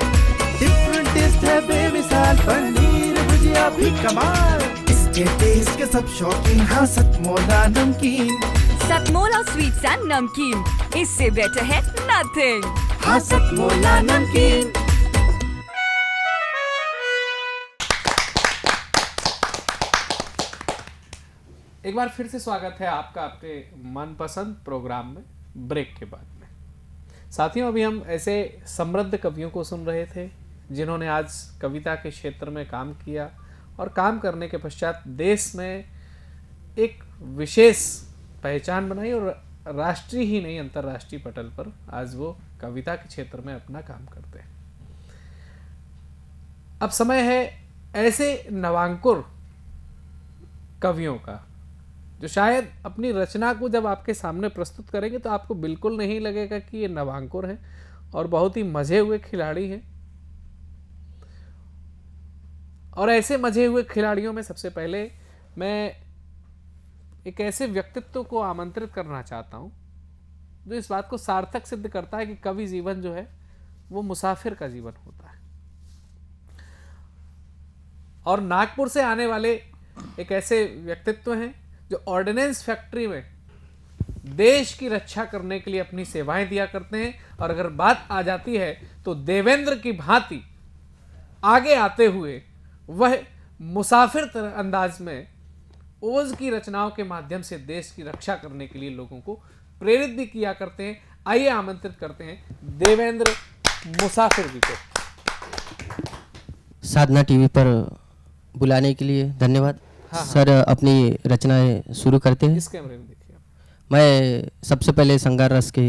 डिफरेंट टेस्ट है बेमिसाल, पनीर भुजिया भी कमाल, इसके टेस्ट के सब शौकीन। हाँ सतमोला नमकीन, सतमोला स्वीट्स एंड नमकीन, इससे बेटर है नथिंग। हाँ सतमोला नमकीन। एक बार फिर से स्वागत है आपका आपके मनपसंद प्रोग्राम में ब्रेक के बाद में। साथियों, अभी हम ऐसे समृद्ध कवियों को सुन रहे थे जिन्होंने आज कविता के क्षेत्र में काम किया और काम करने के पश्चात देश में एक विशेष पहचान बनाई और राष्ट्रीय ही नहीं अंतर्राष्ट्रीय पटल पर आज वो कविता के क्षेत्र में अपना काम करते हैं। अब समय है ऐसे नवांकुर कवियों का, जो शायद अपनी रचना को जब आपके सामने प्रस्तुत करेंगे तो आपको बिल्कुल नहीं लगेगा कि ये नवांकुर है और बहुत ही मजे हुए खिलाड़ी हैं। और ऐसे मजे हुए खिलाड़ियों में सबसे पहले मैं एक ऐसे व्यक्तित्व को आमंत्रित करना चाहता हूं जो इस बात को सार्थक सिद्ध करता है कि कवि जीवन जो है वो मुसाफिर का जीवन होता है। और नागपुर से आने वाले एक ऐसे व्यक्तित्व हैं जो ऑर्डिनेंस फैक्ट्री में देश की रक्षा करने के लिए अपनी सेवाएं दिया करते हैं। और अगर बात आ जाती है तो देवेंद्र की भांति आगे आते हुए वह मुसाफिर अंदाज में ओज की रचनाओं के माध्यम से देश की रक्षा करने के लिए लोगों को प्रेरित भी किया करते हैं। आइए आमंत्रित करते हैं देवेंद्र मुसाफिर जी को। साधना टीवी पर बुलाने के लिए धन्यवाद। हाँ। सर, अपनी रचनाएं शुरू करते हैं। इस कैमरे में देखिए। मैं सबसे पहले श्रृंगार रस के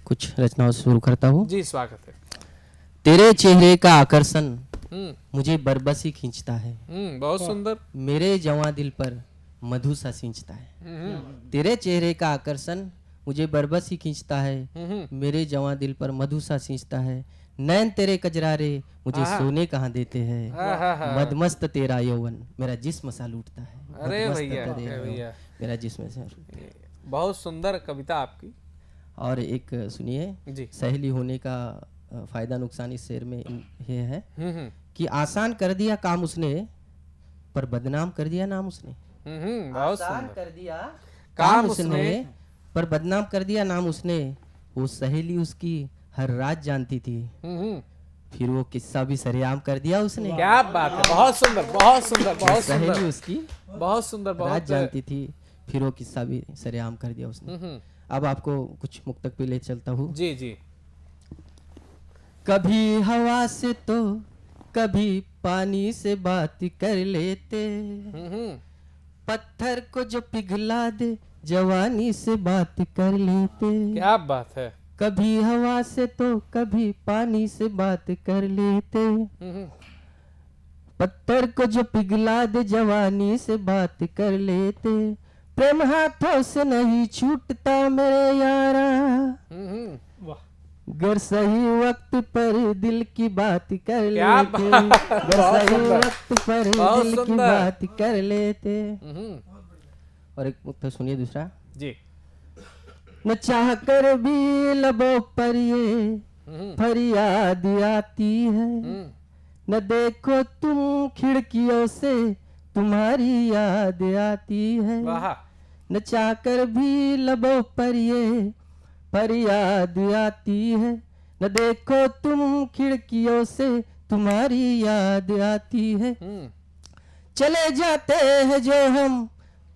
कुछ रचनाओं से शुरू करता हूँ। जी, स्वागत है। तेरे चेहरे का आकर्षण मुझे बरबसी खींचता है। बहुत सुंदर। मेरे जवां दिल पर मधु सा सींचता है। तेरे चेहरे का आकर्षण मुझे बरबसी खींचता है, मेरे जवां दिल पर मधु सा सींचता है। नैन तेरे कजरारे मुझे सोने कहाँ देते हैं, मदमस्त तेरा यौवन मेरा जिस्म सा लूटता है। अरे भैया, मेरा जिस्म सा। बहुत सुंदर कविता आपकी। और एक सुनिए, सहेली होने का फायदा नुकसान इस शेर में ये है कि आसान कर दिया काम उसने पर बदनाम कर दिया नाम उसने। आसान कर दिया काम उसने पर बदनाम कर दिया नाम उसने। वो सहेली उसकी हर रात जानती थी, फिर वो किस्सा भी सरेआम कर दिया उसने। क्या बात है, बहुत सुंदर, बहुत सुंदर, बहुत सुंदर। सहेली उसकी बहुत सुंदर, बहुत रात जानती थी, फिर वो किस्सा भी सरेआम कर दिया उसने। अब आपको कुछ मुक्तक पे ले चलता हूँ। जी जी। कभी हवा से तो कभी पानी से बात कर लेते, पत्थर को जो पिघला दे जवानी से बात कर लेते। क्या बात है। कभी हवा से तो कभी पानी से बात कर लेते, पत्थर को जो पिघला दे जवानी से बात कर लेते। प्रेम हाथों से नहीं छूटता मेरे यारा, गर सही वक्त पर दिल की बात कर लेते, गर सही वक्त पर दिल की बात कर लेते। और एक मुक्त सुनिए दूसरा। जी। न चाह कर भी लबों पर ये फरियाद आती है, न देखो तुम खिड़कियों से तुम्हारी याद आती है। न चाह कर भी लबों पर ये फरियाद आती है, न देखो तुम खिड़कियों से तुम्हारी याद आती है। चले जाते हैं जो हम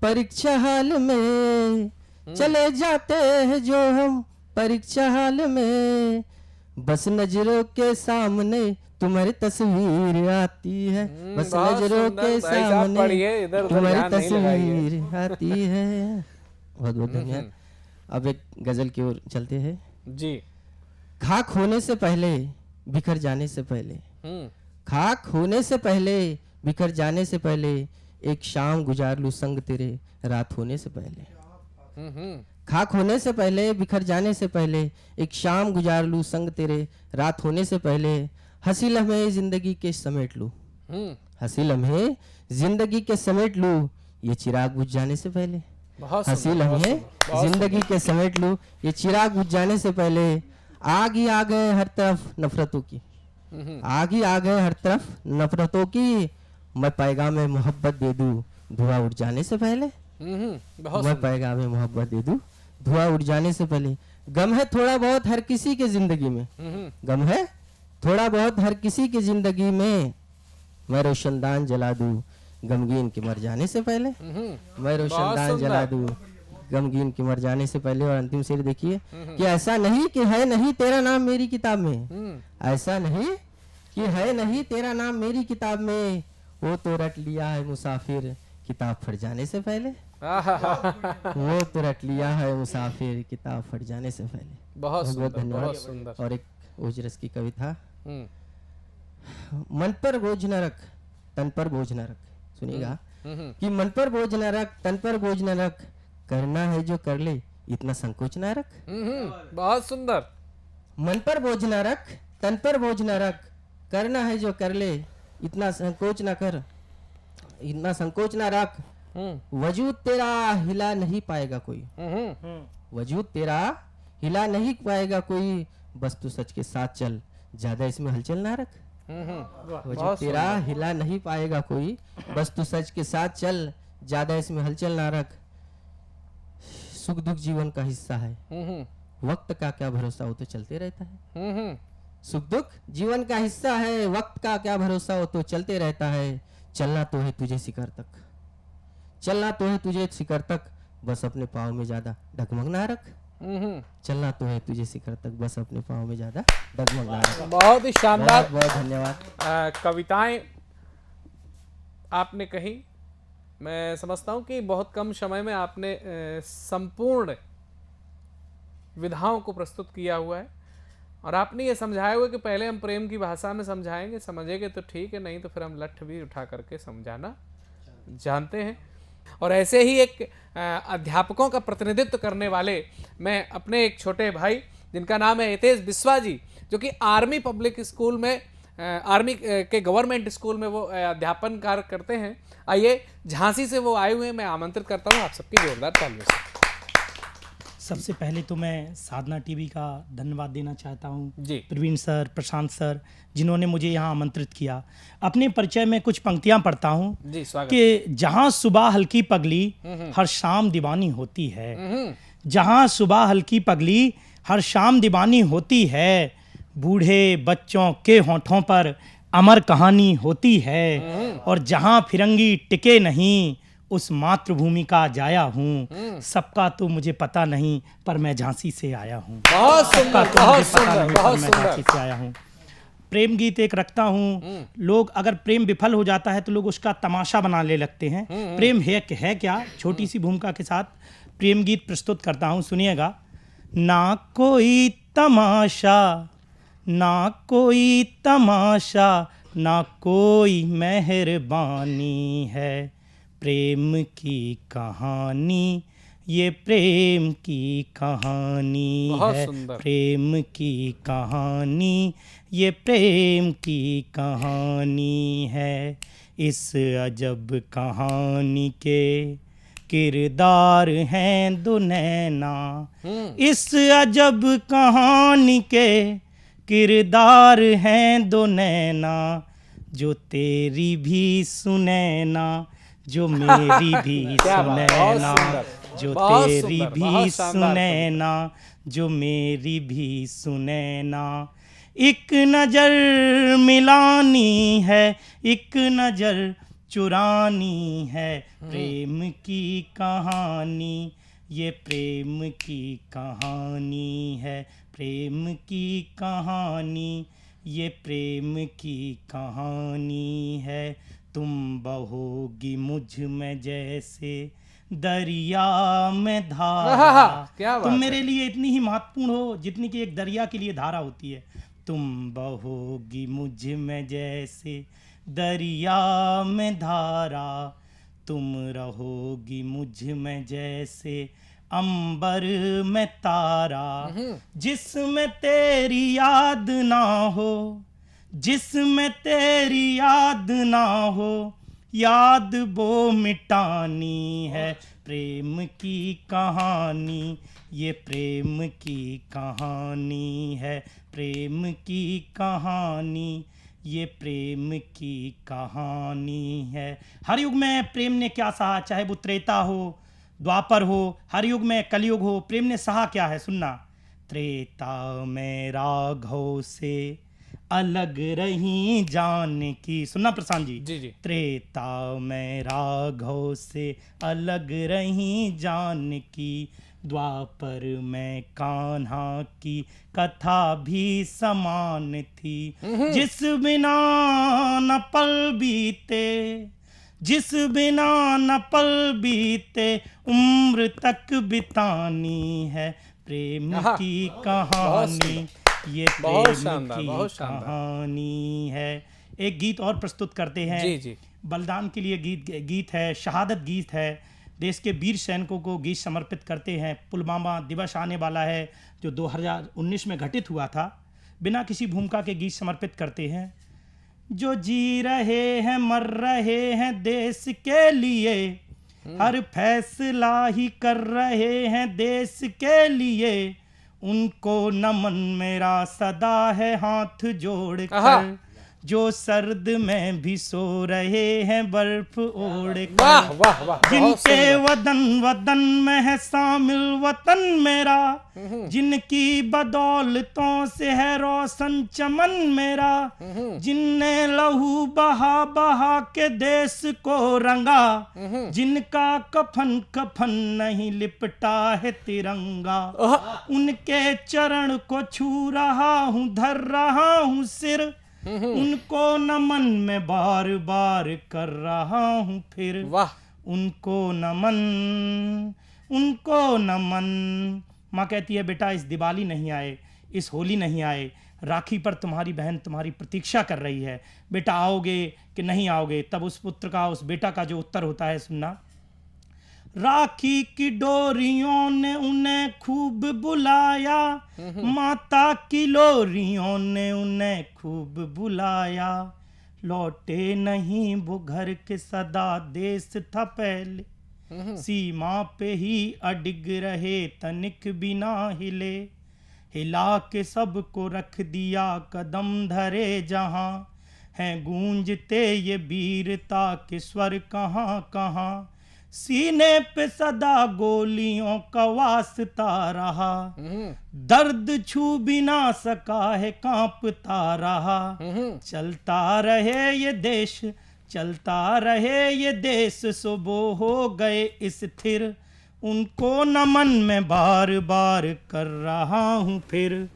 परीक्षा हाल में, चले जाते हैं जो हम परीक्षा हाल में, बस नजरों के सामने तुम्हारी तस्वीर आती है, बस नजरों के सामने तुम्हारी तस्वीर आती है। बहुत बहुत धन्यवाद। अब एक गजल की ओर चलते हैं। जी। खाक होने से पहले बिखर जाने से पहले, खाक होने से पहले बिखर जाने से पहले, एक शाम गुजार लूं संग तेरे रात होने से पहले। खाक होने से पहले बिखर जाने से पहले, एक शाम गुजार लूं संग तेरे रात होने से पहले। हंसी लम्हे जिंदगी के समेट लूं, हंसी लम्हे जिंदगी के समेट लूं, ये चिराग बुझ जाने से पहले। हंसी लम्हे जिंदगी के समेट लूं, ये चिराग बुझ जाने से पहले। आग ही आ गए हर तरफ नफरतों की, आग ही आ गए हर तरफ नफरतों की, मैं पैगाम में मोहब्बत दे दूं धुआं उड़ जाने से पहले। मैं पैगाम में मोहब्बत दे दूं धुआं उड़ जाने से पहले। गम है थोड़ा बहुत हर किसी के जिंदगी में, गम है थोड़ा बहुत हर किसी की जिंदगी में, मैं रोशनदान जला दूं गमगीन के मर जाने से पहले। मैं रोशनदान जला दूं गमगीन के मर जाने से पहले। और अंतिम शेर देखिए कि ऐसा नहीं कि है नहीं तेरा नाम मेरी किताब में, ऐसा नहीं कि है नहीं तेरा नाम मेरी किताब में, वो तो रट लिया है मुसाफिर किताब फट जाने से पहले। वो तो रट लिया है मुसाफिर किताब फट जाने से पहले। बहुत धन्यवाद। और एक ओजरस की कविता। मन पर बोझ न रख तन पर बोझ न रख, सुनिएगा। कि मन पर बोझ न रख, तन पर बोझ न रख, करना है जो कर ले, इतना संकोच न रख। बहुत सुंदर। मन पर बोझ न रख, तन पर बोझ न रख, करना है जो कर ले, इतना संकोच न कर, इतना संकोच न रख। वजूद तेरा हिला नहीं पाएगा कोई, वजूद तेरा हिला नहीं पाएगा कोई, बस तू सच के साथ चल, ज्यादा इसमें हलचल ना रख। वजूद तेरा हिला नहीं पाएगा कोई, बस तू सच के साथ चल, ज्यादा इसमें हलचल ना रख। सुख दुख जीवन का हिस्सा है, वक्त का क्या भरोसा, वो तो चलते रहता है। सुख दुख जीवन का हिस्सा है, वक्त का क्या भरोसा, वो तो चलते रहता है। चलना तो है तुझे शिखर तक, चलना तो है तुझे शिखर तक, बस अपने पाँव में ज्यादा डगमग ना रख। चलना तो है तुझे शिखर तक, बस अपने पाँव में ज्यादा डगमग ना रख। बहुत ही शानदार, बहुत धन्यवाद। कविताएं आपने कही। मैं समझता हूँ कि बहुत कम समय में आपने संपूर्ण विधाओं को प्रस्तुत किया हुआ है, और आपने ये समझाया हुआ कि पहले हम प्रेम की भाषा में समझाएंगे, समझेंगे तो ठीक है, नहीं तो फिर हम लठ भी उठा करके समझाना जानते हैं। और ऐसे ही एक अध्यापकों का प्रतिनिधित्व करने वाले मैं अपने एक छोटे भाई जिनका नाम है हितेश बिस्वा जी, जो कि आर्मी पब्लिक स्कूल में, आर्मी के गवर्नमेंट स्कूल में वो अध्यापन कार्य करते हैं। आइए, झांसी से वो आए हुए हैं, मैं आमंत्रित करता हूँ आप सबकी जोरदार तालियों से। सबसे पहले तो मैं साधना टीवी का धन्यवाद देना चाहता हूँ जी, प्रवीण सर, प्रशांत सर, जिन्होंने मुझे यहाँ आमंत्रित किया। अपने परिचय में कुछ पंक्तियाँ पढ़ता हूँ कि जहाँ सुबह हल्की पगली हर शाम दीवानी होती है, जहाँ सुबह हल्की पगली हर शाम दीवानी होती है, बूढ़े बच्चों के होठों पर अमर कहानी होती है, और जहाँ फिरंगी टिके नहीं उस मातृभूमि का जाया हूँ, सबका तो मुझे पता नहीं पर मैं झांसी से आया हूँ। बहुत सुंदर, बहुत सुंदर, बहुत सुंदर। झांसी से आया हूँ। प्रेम गीत एक रखता हूँ। लोग अगर प्रेम विफल हो जाता है तो लोग उसका तमाशा बनाने लगते हैं। प्रेम है क्या, छोटी सी भूमिका के साथ प्रेम गीत प्रस्तुत करता हूँ, सुनिएगा। ना कोई तमाशा, ना कोई तमाशा, ना कोई मेहरबानी है, प्रेम की कहानी ये प्रेम की कहानी है, प्रेम की कहानी ये प्रेम की कहानी है। इस अजब कहानी के किरदार हैं दो नैना, इस अजब कहानी के किरदार हैं दो नैना, जो तेरी भी सुनैना, जो मेरी भी सुनैना, जो तेरी भी सुनैना, जो मेरी भी सुनैना। एक नजर मिलानी है, एक नजर चुरानी है, प्रेम की कहानी ये प्रेम की कहानी है, प्रेम की कहानी ये प्रेम की कहानी है। तुम बहोगी मुझ में जैसे दरिया में धारा, तुम मेरे लिए इतनी ही महत्वपूर्ण हो जितनी कि एक दरिया के लिए धारा होती है। तुम बहोगी मुझ में जैसे दरिया में धारा, तुम रहोगी मुझ में जैसे अंबर में तारा, जिसमें तेरी याद ना हो, जिसमें तेरी याद ना हो, याद वो मिटानी है, प्रेम की कहानी ये प्रेम की कहानी है, प्रेम की कहानी ये प्रेम की कहानी है। हर युग में प्रेम ने क्या सहा, चाहे वो त्रेता हो, द्वापर हो, हर युग में कलयुग हो, प्रेम ने सहा क्या है, सुनना। त्रेता में राघव से अलग रही जानकी, सुनना प्रशांत जी। जी जी। त्रेता में राघव से अलग रही जानकी, द्वापर में कान्हा की कथा भी समान थी, जिस बिना न पल बीते, जिस बिना न पल बीते, उम्र तक बितानी है, प्रेम की कहानी ये प्रेम की कहानी है। एक गीत और प्रस्तुत करते हैं। जी जी। बलिदान के लिए गीत है, शहादत गीत है, देश के वीर सैनिकों को गीत समर्पित करते हैं। पुलवामा दिवस आने वाला है जो 2019 में घटित हुआ था। बिना किसी भूमिका के गीत समर्पित करते हैं। जो जी रहे हैं मर रहे हैं देश के लिए, हर फैसला ही कर रहे हैं देश के लिए, उनको नमन मेरा सदा है हाथ जोड़ कर। जो सर्द में भी सो रहे हैं बर्फ ओढ़ कर, जिनके वतन में है शामिल वतन मेरा, जिनकी बदौलतों से है रोशन चमन मेरा, जिनने लहू बहा बहा के देश को रंगा, जिनका कफन कफन नहीं लिपटा है तिरंगा, उनके चरण को छू रहा हूँ, धर रहा हूँ सिर, उनको नमन में बार बार कर रहा हूँ फिर। वाह। उनको नमन, उनको नमन। माँ कहती है बेटा इस दिवाली नहीं आए, इस होली नहीं आए, राखी पर तुम्हारी बहन तुम्हारी प्रतीक्षा कर रही है, बेटा आओगे कि नहीं आओगे। तब उस पुत्र का, उस बेटा का जो उत्तर होता है सुनना। राखी की डोरियों ने उन्हें खूब बुलाया, माता की लोरियों ने उन्हें खूब बुलाया, लौटे नहीं वो घर के सदा देश था पहले, सीमा पे ही अडिग रहे तनिक बिना हिले, हिला के सबको रख दिया कदम धरे जहां, हैं गूंजते ये वीरता के स्वर कहाँ कहाँ, सीने पे सदा गोलियों का वास्ता रहा, दर्द छू भी ना सका है कांपता रहा, चलता रहे ये देश, चलता रहे ये देश, सुबह हो गए स्थिर, उनको नमन में बार बार कर रहा हूँ फिर,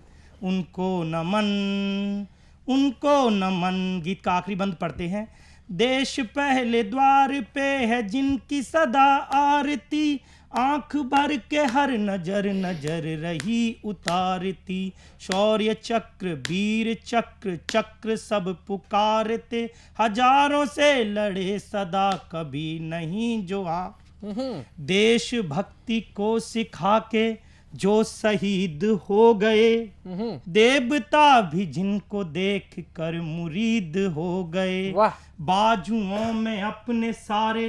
उनको नमन, उनको नमन। गीत का आखिरी बंद पढ़ते हैं। देश पहले द्वार पे है जिनकी सदा आरती, आंख भर के हर नजर नजर रही उतारती, शौर्य चक्र वीर चक्र चक्र सब पुकारते, हजारों से लड़े सदा कभी नहीं जो आ, देश भक्ति को सिखा के जो शहीद हो गए, देवता भी जिनको देख कर मुरीद हो गए, बाजुओं में अपने सारे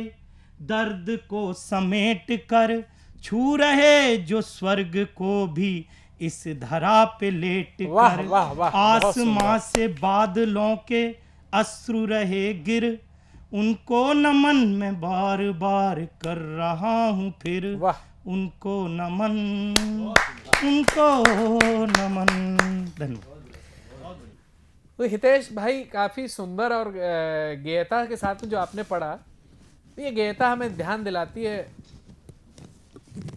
दर्द को समेट कर, छू रहे जो स्वर्ग को भी इस धरा पे लेट कर, आसमां से बादलों के अश्रु रहे गिर, उनको नमन में बार बार कर रहा हूँ फिर, उनको नमन, उनको नमन। धन्यवाद। तो हितेश भाई काफी सुंदर और गेयता के साथ में जो आपने पढ़ा, ये गेयता हमें ध्यान दिलाती है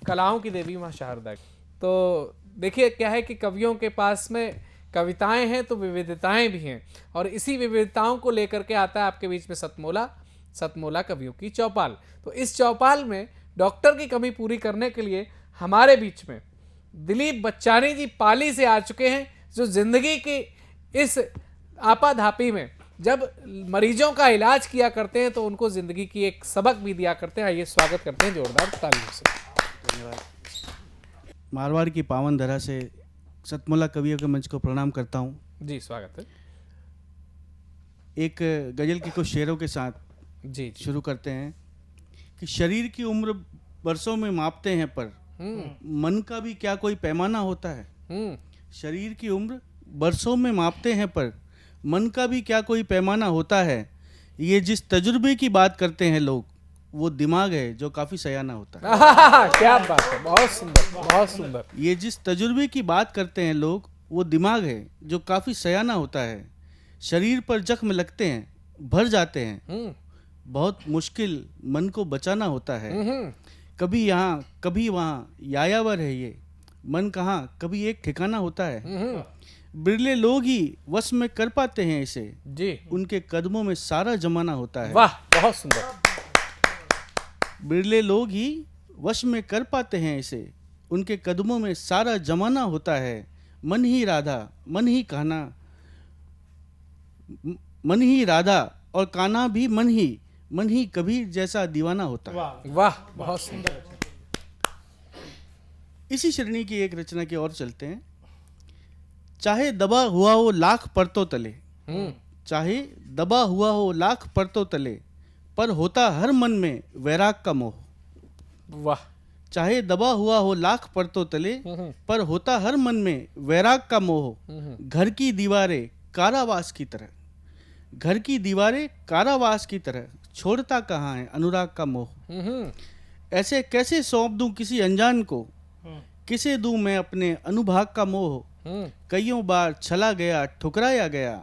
कलाओं की देवी माँ शारदा की। तो देखिए क्या है कि कवियों के पास में कविताएं हैं तो विविधताएं भी हैं, और इसी विविधताओं को लेकर के आता है आपके बीच में सतमोला, सतमोला कवियों की चौपाल। तो इस चौपाल में डॉक्टर की कमी पूरी करने के लिए हमारे बीच में दिलीप बच्चानी जी पाली से आ चुके हैं, जो जिंदगी की इस आपाधापी में जब मरीजों का इलाज किया करते हैं तो उनको जिंदगी की एक सबक भी दिया करते हैं। आइए स्वागत करते हैं जोरदार तालियों से। धन्यवाद। मारवाड़ की पावन धरा से सतमोला कवियों के मंच को प्रणाम करता हूँ। जी स्वागत है। एक गजल के कुछ शेरों के साथ जी शुरू करते हैं कि शरीर की उम्र बरसों में मापते हैं पर मन का भी क्या कोई पैमाना होता है। शरीर की उम्र बरसों में मापते हैं पर मन का भी क्या कोई पैमाना होता है। ये जिस तजुर्बे की बात करते हैं लोग वो दिमाग है जो काफी सयाना होता है। क्या बात है, बहुत सुंदर, बहुत सुंदर। ये जिस तजुर्बे की बात करते हैं लोग वो दिमाग है जो काफी सयाना होता है। शरीर पर जख्म लगते हैं, भर जाते हैं, बहुत मुश्किल मन को बचाना होता है। कभी यहाँ कभी वहाँ यायावर है ये मन, कहाँ कभी एक ठिकाना होता है। बिरले लोग ही वश में कर पाते हैं इसे जी, उनके कदमों में सारा जमाना होता है। वाह, बहुत सुंदर। बिरले लोग ही वश में कर पाते हैं इसे, उनके कदमों में सारा जमाना होता है। मन ही राधा मन ही कहना, मन ही राधा और कान्हा भी मन ही कबीर जैसा दीवाना होता है। वाह, बहुत सुंदर। इसी श्रेणी की एक रचना की ओर चलते हैं। चाहे दबा हुआ हो लाख परतों तले, चाहे दबा हुआ हो लाख परतों तले, पर होता हर मन में वैराग का मोह। वाह। चाहे दबा हुआ हो लाख परतों तले, पर होता हर मन में वैराग का मोह। घर की दीवारें कारावास की तरह, घर की दीवारें कारावास की तरह, छोड़ता कहाँ है अनुराग का मोह। ऐसे कैसे सौंप दूं किसी अनजान को, किसे दूं मैं अपने अनुभाग का मोह। कईयों बार छला गया ठुकराया गया,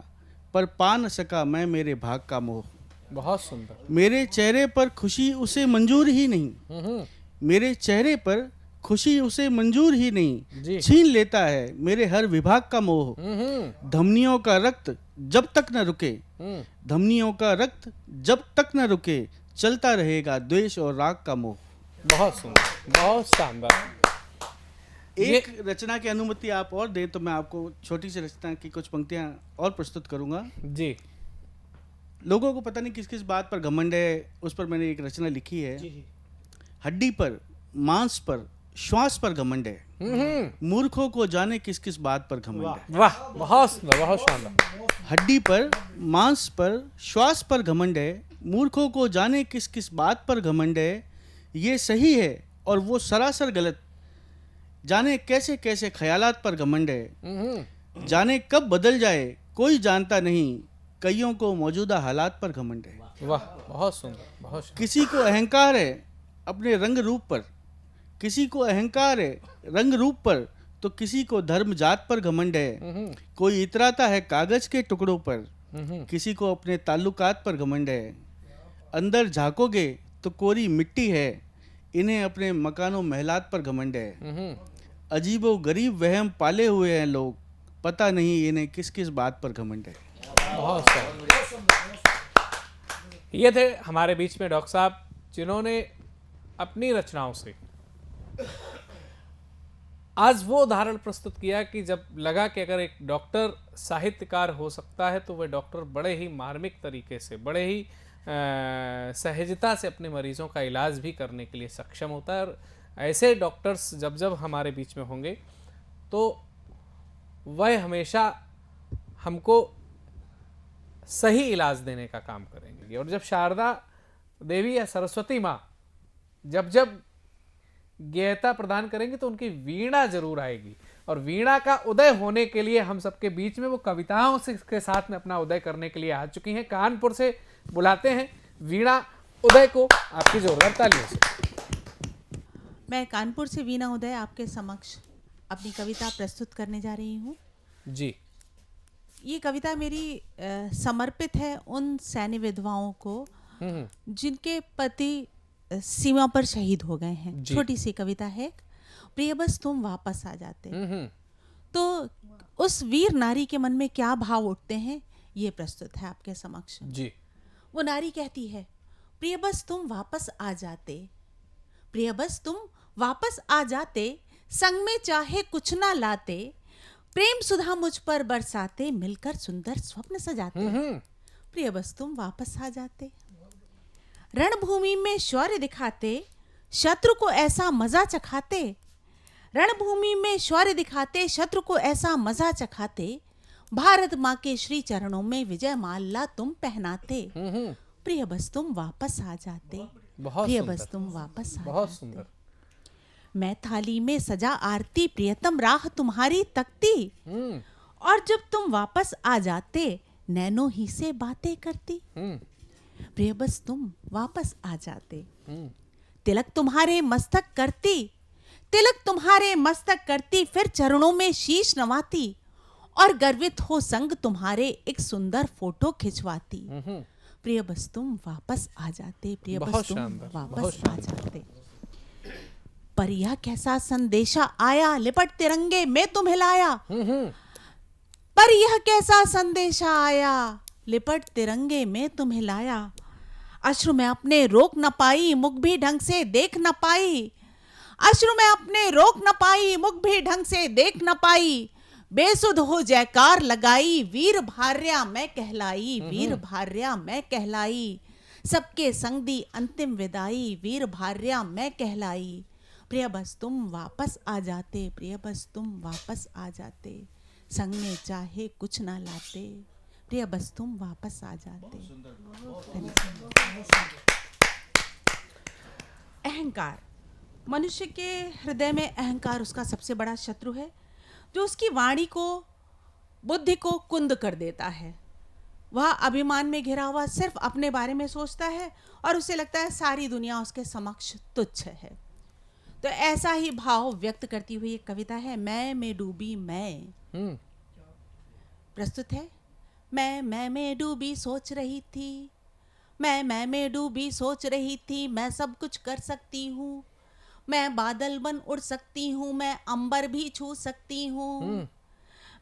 पर पा न सका मैं मेरे भाग का मोह। बहुत सुंदर। मेरे चेहरे पर खुशी उसे मंजूर ही नहीं, मेरे चेहरे पर खुशी उसे मंजूर ही नहीं, छीन लेता है मेरे हर विभाग का मोह। धमनियों का रक्त जब तक न रुके, धमनियों का रक्त जब तक न रुके, चलता रहेगा द्वेष और राग का मोह। बहुत सुंदर, बहुत शानदार। एक रचना की अनुमति आप और दें तो मैं आपको छोटी सी रचना की कुछ पंक्तियां और प्रस्तुत करूंगा। जी। लोगों को पता नहीं किस किस बात पर घमंड है, उस पर मैंने एक रचना लिखी है। हड्डी पर, मांस पर, श्वास पर घमंड है, मूर्खों को जाने किस किस बात पर घमंड है। वाह, बहुत सुंदर, बहुत शानदार। हड्डी पर, मांस पर, श्वास पर घमंड है, मूर्खों को जाने किस किस बात पर घमंड है। ये सही है और वो सरासर गलत, जाने कैसे कैसे ख्यालात पर घमंड है। जाने कब बदल जाए कोई जानता नहीं, कईयों को मौजूदा हालात पर घमंड है। वाह, बहुत सुंदर, बहुत सुंदर। किसी को अहंकार है अपने रंग रूप पर, किसी को अहंकार है रंग रूप पर, तो किसी को धर्म जात पर घमंड है। कोई इतराता है कागज के टुकड़ों पर, किसी को अपने ताल्लुकात पर घमंड है। अंदर झांकोगे तो कोरी मिट्टी है, इन्हें अपने मकानों महलात पर घमंड है। अजीबो गरीब वहम पाले हुए हैं लोग, पता नहीं इन्हें किस किस बात पर घमंड है। बहुत ये थे हमारे बीच में डॉक्टर साहब, जिन्होंने अपनी रचनाओं से आज वो उदाहरण प्रस्तुत किया कि जब लगा कि अगर एक डॉक्टर साहित्यकार हो सकता है तो वह डॉक्टर बड़े ही मार्मिक तरीके से, बड़े ही सहजता से अपने मरीजों का इलाज भी करने के लिए सक्षम होता है। और ऐसे डॉक्टर्स जब जब हमारे बीच में होंगे तो वह हमेशा हमको सही इलाज देने का काम करेंगे। और जब शारदा देवी या सरस्वती माँ जब जब ज्ञेयता प्रदान करेंगी तो उनकी वीणा जरूर आएगी। और वीणा का उदय होने के लिए हम सबके बीच में वो कविताओं से के साथ में अपना उदय करने के लिए आ चुकी हैं। कानपुर से बुलाते हैं वीणा उदय को, आपकी जोरदार तालियों से। मैं कानपुर से वीणा उदय आपके समक्ष अपनी कविता प्रस्तुत करने जा रही हूँ। जी। ये कविता मेरी समर्पित है उन सैन्य विधवाओं को जिनके पति सीमा पर शहीद हो गए हैं। छोटी सी कविता है, प्रिय बस तुम वापस आ जाते। तो उस वीर नारी के मन में क्या भाव उठते हैं ये प्रस्तुत है आपके समक्ष। जी। वो नारी कहती है, प्रिय बस तुम वापस आ जाते, प्रिय बस तुम वापस आ जाते, संग में चाहे कुछ ना लाते, प्रेम सुधा मुझ पर बरसाते, मिलकर सुंदर स्वप्न सजाते। प्रिय बस तुम वापस आ जाते, रणभूमि में शौर्य दिखाते, शत्रु को ऐसा मजा चखाते, रणभूमि में शौर्य दिखाते, शत्रु को ऐसा मजा चखाते, भारत माँ के श्री चरणों में विजय माला तुम पहनाते। प्रिय बस तुम वापस आ जाते, प्रिय बस तुम वापस आ बहुत जाते। सुंदर। मैं थाली में सजा आरती, प्रियतम राह तुम्हारी तकती, और जब तुम वापस आ जाते, नैनो ही से बातें करती। प्रिय बस तुम वापस आ जाते, तिलक तुम्हारे मस्तक करती, तिलक तुम्हारे मस्तक करती, फिर चरणों में शीश नवाती, और गर्वित हो संग तुम्हारे एक सुंदर फोटो खिंचवाती। प्रिय बस तुम वापस आ जाते, प्रिय बस तुम वापस आ जाते। पर यह कैसा संदेशा आया, लिपट तिरंगे में तुम्हें लाया, पर यह कैसा संदेशा आया, लिपट तिरंगे में तुम्हें लाया। अश्रु में अपने रोक न पाई, मुख भी ढंग से देख न पाई, अश्रु में अपने रोक न पाई, मुख भी ढंग से देख न पाई, बेसुध हो जयकार लगाई, वीर भार्या मैं कहलाई, वीर भार्या मैं कहलाई, सबके संग दी अंतिम विदाई, वीर भार्या मैं कहलाई। प्रिय बस तुम वापस आ जाते, प्रिय बस तुम वापस आ जाते, संग में चाहे कुछ ना लाते, प्रिय बस तुम वापस आ जाते। अहंकार, मनुष्य के हृदय में अहंकार उसका सबसे बड़ा शत्रु है, जो उसकी वाणी को, बुद्धि को कुंद कर देता है। वह अभिमान में घिरा हुआ सिर्फ अपने बारे में सोचता है और उसे लगता है सारी दुनिया उसके समक्ष तुच्छ है। तो ऐसा ही भाव व्यक्त करती हुई एक कविता है, मैं में डूबी मैं। प्रस्तुत है। मैं में डूबी सोच रही थी, मैं में डूबी सोच रही थी, मैं सब कुछ कर सकती हूँ, मैं बादल बन उड़ सकती हूँ, मैं अंबर भी छू सकती हूँ,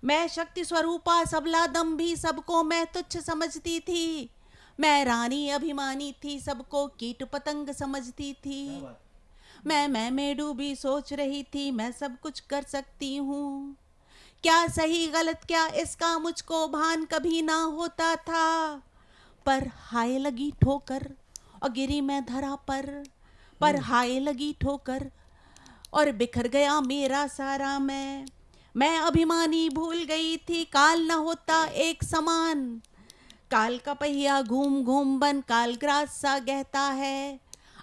मैं शक्ति स्वरूपा सबला दम भी सबको मैं तुच्छ समझती थी, मैं रानी अभिमानी थी सबको कीट पतंग समझती थी, मैं में डूबी सोच रही थी, मैं सब कुछ कर सकती हूँ, क्या सही गलत क्या इसका मुझको भान कभी ना होता था, पर हाय लगी ठोकर और गिरी मैं धरा पर हाय लगी ठोकर और बिखर गया मेरा सारा मैं अभिमानी भूल गई थी काल न होता एक समान, काल का पहिया घूम घूम बन कालग्रास सा गहता है,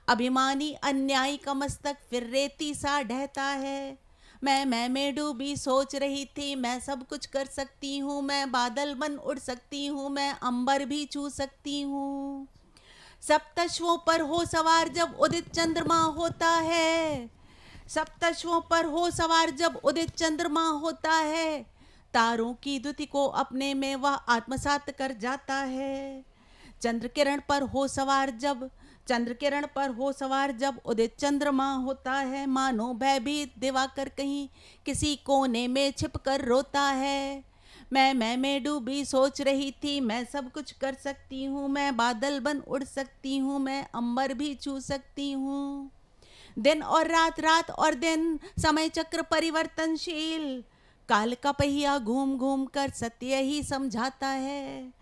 अभिमानी अन्यायी का मस्तक फिर रेती सा ढहता है, मैं में डूबी सोच रही थी, मैं सब कुछ कर सकती हूँ, मैं बादल बन उड़ सकती हूँ, मैं अंबर भी छू सकती हूँ, सप्तश्वों पर हो सवार जब उदित चंद्रमा होता है, सप्तश्वों पर हो सवार जब उदित चंद्रमा होता है, तारों की द्युति को अपने में वह आत्मसात कर जाता है, चंद्र किरण पर हो सवार जब उदित चंद्रमा होता है, मानो भयभीत दिवाकर कहीं किसी कोने में छिप कर रोता है, मैं में डूबी सोच रही थी, मैं सब कुछ कर सकती हूँ, मैं बादल बन उड़ सकती हूँ, मैं अंबर भी छू सकती हूँ, दिन और रात, रात और दिन, समय चक्र परिवर्तनशील, काल का पहिया घूम घूम कर सत्य ही समझाता है,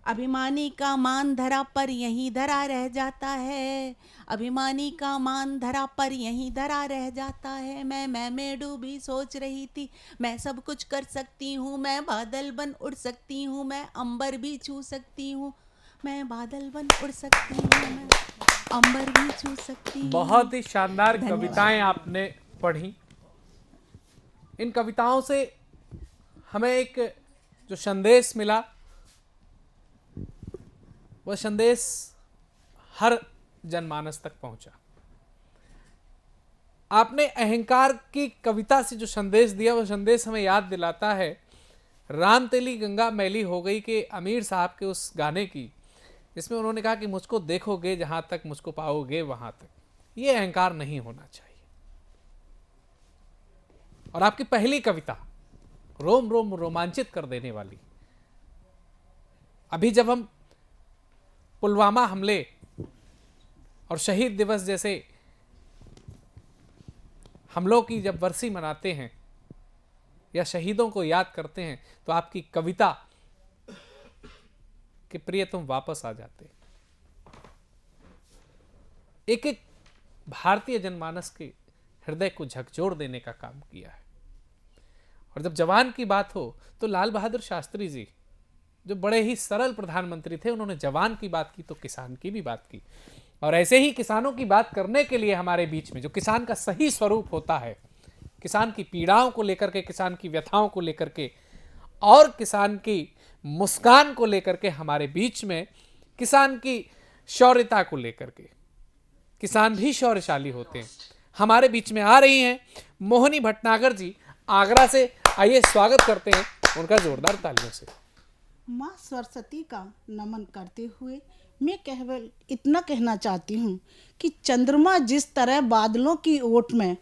अभिमानी का मान धरा पर यहीं धरा रह जाता है, अभिमानी का मान धरा पर यहीं धरा रह जाता है, मैं में डूबी सोच रही थी, मैं सब कुछ कर सकती हूँ, मैं बादल बन उड़ सकती हूँ, मैं अंबर भी छू सकती हूँ, मैं बादल बन उड़ सकती हूँ, मैं अंबर भी छू सकती हूँ। बहुत ही शानदार कविताएं आपने पढ़ी। इन कविताओं से हमें एक जो संदेश मिला, वह संदेश हर जनमानस तक पहुंचा। आपने अहंकार की कविता से जो संदेश दिया, वह संदेश हमें याद दिलाता है राम तेली गंगा मैली हो गई के अमीर साहब के उस गाने की, जिसमें उन्होंने कहा कि मुझको देखोगे जहां तक मुझको पाओगे वहां तक। ये अहंकार नहीं होना चाहिए। और आपकी पहली कविता रोम रोम रोमांचित कर देने वाली। अभी जब हम पुलवामा हमले और शहीद दिवस जैसे हमलों की जब बरसी मनाते हैं या शहीदों को याद करते हैं, तो आपकी कविता कि प्रिय तुम वापस आ जाते एक एक भारतीय जनमानस के हृदय को झकझोर देने का काम किया है। और जब जवान की बात हो तो लाल बहादुर शास्त्री जी जो बड़े ही सरल प्रधानमंत्री थे, उन्होंने जवान की बात की तो किसान की भी बात की। और ऐसे ही किसानों की बात करने के लिए हमारे बीच में जो किसान का सही स्वरूप होता है, किसान की पीड़ाओं को लेकर के, किसान की व्यथाओं को लेकर के और किसान की मुस्कान को लेकर के हमारे बीच में, किसान की शौर्यता को लेकर के, किसान भी शौर्यशाली होते हैं, हमारे बीच में आ रही हैं मोहिनी भटनागर जी आगरा से। आइए स्वागत करते हैं उनका जोरदार तालियों से। माँ सरस्वती का नमन करते हुए मैं केवल इतना कहना चाहती हूँ कि चंद्रमा जिस तरह बादलों की ओट में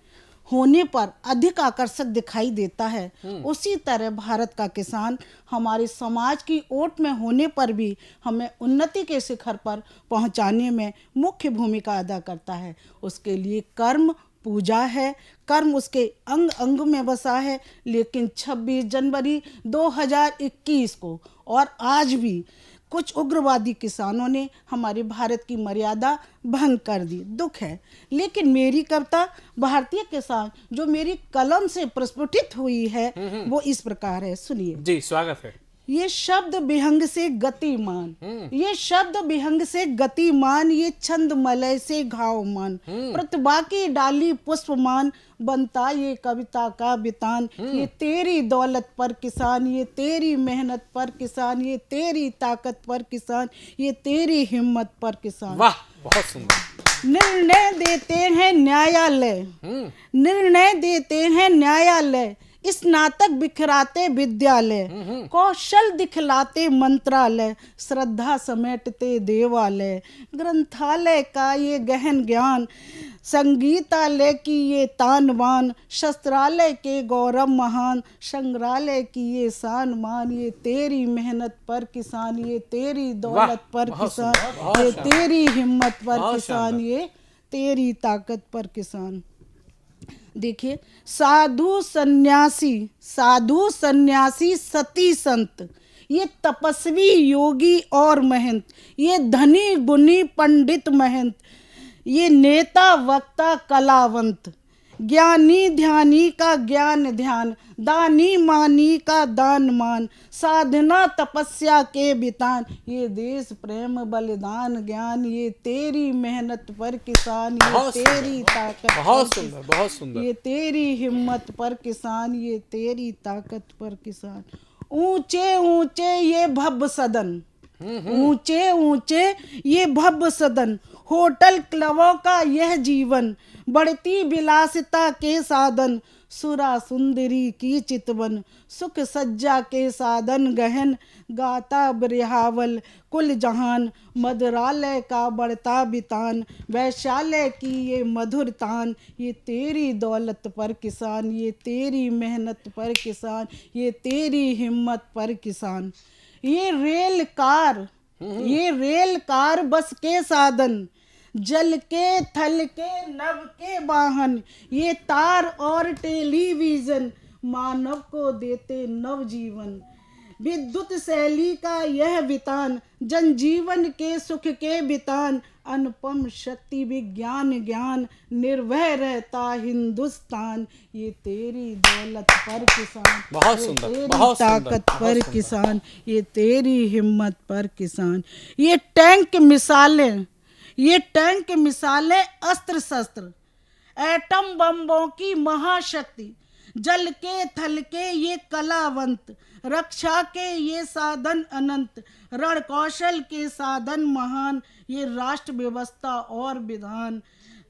होने पर अधिक आकर्षक दिखाई देता है, उसी तरह भारत का किसान हमारे समाज की ओट में होने पर भी हमें उन्नति के शिखर पर पहुंचाने में मुख्य भूमिका अदा करता है। उसके लिए कर्म, पूजा है, कर्म उसके अंग अंग में बसा है। लेकिन 26 जनवरी 2021 को और आज भी कुछ उग्रवादी किसानों ने हमारे भारत की मर्यादा भंग कर दी। दुख है, लेकिन मेरी कविता भारतीय किसान जो मेरी कलम से प्रस्फुटित हुई है वो इस प्रकार है, सुनिए। जी, स्वागत है। ये शब्द विहंग से गतिमान, ये शब्द विहंग से गतिमान, ये छंद मलय से घावमान, प्रतिभा की डाली पुष्पमान, बनता ये कविता का बितान। ये तेरी दौलत पर किसान, ये तेरी मेहनत पर किसान, ये तेरी ताकत पर किसान, ये तेरी हिम्मत पर किसान। वाह, बहुत सुंदर। निर्णय देते हैं न्यायालय, निर्णय देते हैं न्यायालय, स्नातक बिखराते विद्यालय, कौशल दिखलाते मंत्रालय, श्रद्धा समेटते देवालय, ग्रंथालय का ये गहन ज्ञान, संगीतालय की ये तानवान, शस्त्रालय के गौरव महान, संग्रहालय की ये शान मान। ये तेरी मेहनत पर किसान, ये तेरी दौलत पर किसान, ये तेरी हिम्मत पर किसान, ये तेरी ताकत पर किसान। देखिए, साधु सन्यासी, साधु सन्यासी सती संत, ये तपस्वी योगी और महंत, ये धनी गुणी पंडित महंत, ये नेता वक्ता कलावंत, ज्ञानी ध्यानी का ज्ञान ध्यान, दानी मानी का दान मान, साधना तपस्या के बितान, ये देश प्रेम बलिदान ज्ञान, ये तेरी मेहनत पर किसान, ये तेरी ताकत, बहुत सुंदर, बहुत सुंदर, ये तेरी हिम्मत पर किसान, ये तेरी ताकत पर किसान। ऊंचे ऊंचे ये भव्य सदन, ऊंचे ऊंचे ये भव्य सदन, होटल क्लबों का यह जीवन, बढ़ती विलासिता के साधन, सुरा सुंदरी की चितवन, सुख सज्जा के साधन गहन, गाता बिरहावल कुल जहान, मदरालय का बढ़ता बितान, वैशालय की ये मधुर तान, ये तेरी दौलत पर किसान, ये तेरी मेहनत पर किसान, ये तेरी हिम्मत पर किसान। ये रेल कार, ये रेल कार बस के साधन, जल के थल के नभ के वाहन, ये तार और टेलीविजन, मानव को देते नव जीवन। विद्युत शैली का यह वितान, जनजीवन के सुख के बितान, अनुपम शक्ति विज्ञान ज्ञान, निर्भय रहता हिंदुस्तान, ये तेरी दौलत पर किसान, बहुत ये सुंदर, तेरी बहुत ताकत सुंदर, पर किसान, ये तेरी हिम्मत पर किसान। ये टैंक मिसालें, ये टैंक मिसालें अस्त्र शस्त्र, एटम बम्बों की महाशक्ति, जल के थल के ये कलावंत, रक्षा के ये साधन अनंत, रण कौशल के साधन महान, ये राष्ट्र व्यवस्था और विधान,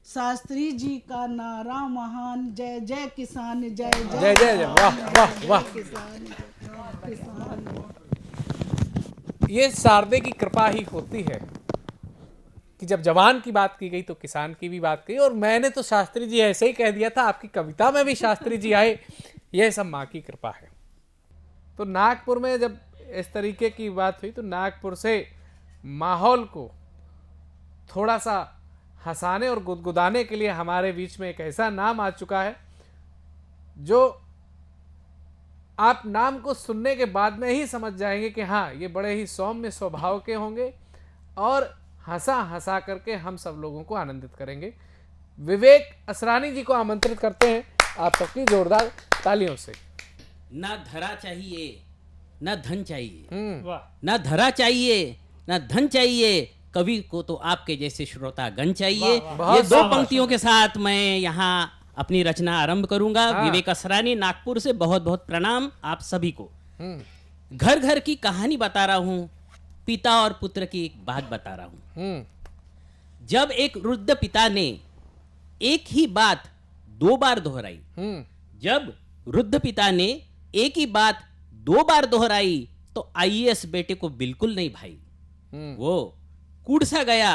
शास्त्री जी का नारा महान, जय जय किसान, जय जय जय जय, वाह वाह वाह। ये शारदे की कृपा ही होती है कि जब जवान की बात की गई तो किसान की भी बात की, और मैंने तो शास्त्री जी ऐसे ही कह दिया था, आपकी कविता में भी शास्त्री जी आए, यह सब माँ की कृपा है। तो नागपुर में जब इस तरीके की बात हुई तो नागपुर से माहौल को थोड़ा सा हंसाने और गुदगुदाने के लिए हमारे बीच में एक ऐसा नाम आ चुका है जो आप नाम को सुनने के बाद में ही समझ जाएंगे कि हाँ, ये बड़े ही सौम्य स्वभाव के होंगे और हंसा हंसा करके हम सब लोगों को आनंदित करेंगे। विवेक असरानी जी को आमंत्रित करते हैं आप सबकी जोरदार तालियों से। ना धरा चाहिए ना धन चाहिए, ना धरा चाहिए ना धन चाहिए, कवि को तो आपके जैसे श्रोतागण चाहिए। ये दो पंक्तियों के साथ मैं यहाँ अपनी रचना आरंभ करूंगा। विवेक असरानी, नागपुर से बहुत बहुत प्रणाम आप सभी को। घर घर की कहानी बता रहा हूँ, पिता और पुत्र की एक बात बता रहा हूँ। जब एक वृद्ध पिता ने एक ही बात 2 बार दोहराई, जब वृद्ध पिता ने एक ही बात 2 बार दोहराई तो आईएएस बेटे को बिल्कुल नहीं भाई। वो कूड़ सा गया,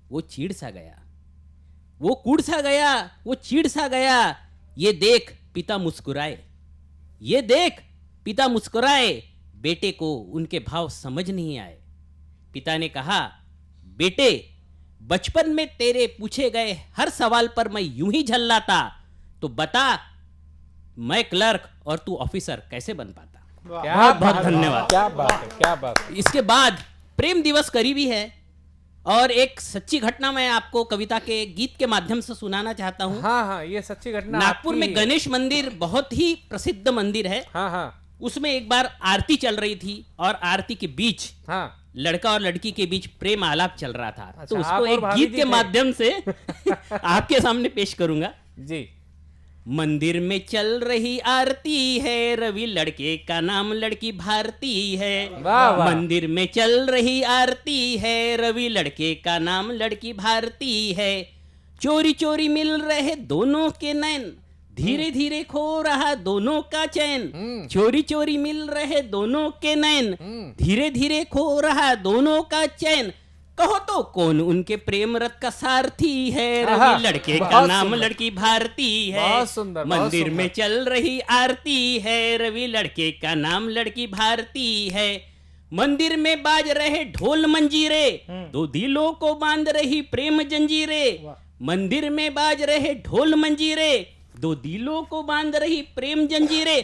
वो चीड़ सा गया, वो कूड़ सा गया, वो चीड़ सा गया। ये देख पिता मुस्कुराए, ये देख पिता मुस्कुराए, बेटे को उनके भाव समझ नहीं आए। पिता ने कहा, बेटे बचपन में तेरे पूछे गए हर सवाल पर मैं यूं ही झल्लाता, तो बता मैं क्लर्क और तू ऑफिसर कैसे बन पाता। बहुत बहुत धन्यवाद। क्या बात है, क्या बात है। इसके बाद प्रेम दिवस करीबी है और एक सच्ची घटना मैं आपको कविता के गीत के माध्यम से सुनाना चाहता हूँ। हाँ, ये सच्ची घटना नागपुर में गणेश मंदिर बहुत ही प्रसिद्ध मंदिर है। उसमें एक बार आरती चल रही थी और आरती के बीच लड़का और लड़की के बीच प्रेम आलाप चल रहा था। तो उसको एक गीत के माध्यम से आपके सामने पेश करूंगा जी। मंदिर में चल रही आरती है, रवि लड़के का नाम लड़की भारती है। मंदिर में चल रही आरती है, रवि लड़के का नाम लड़की भारती है। चोरी चोरी मिल रहे दोनों के नैन, धीरे धीरे खो रहा दोनों का चैन। चोरी चोरी मिल रहे दोनों के नैन, धीरे धीरे खो रहा दोनों का चैन। कहो तो कौन उनके प्रेम रथ का सारथी है, रवि लड़के का नाम लड़की भारती है। मंदिर में चल रही आरती है, रवि लड़के का नाम लड़की भारती है। मंदिर में बाज रहे ढोल मंजीरे, दो दिलों को बांध रही प्रेम जंजीरे। मंदिर में बाज रहे ढोल मंजीरे, दो दिलों को बांध रही प्रेम जंजीरे।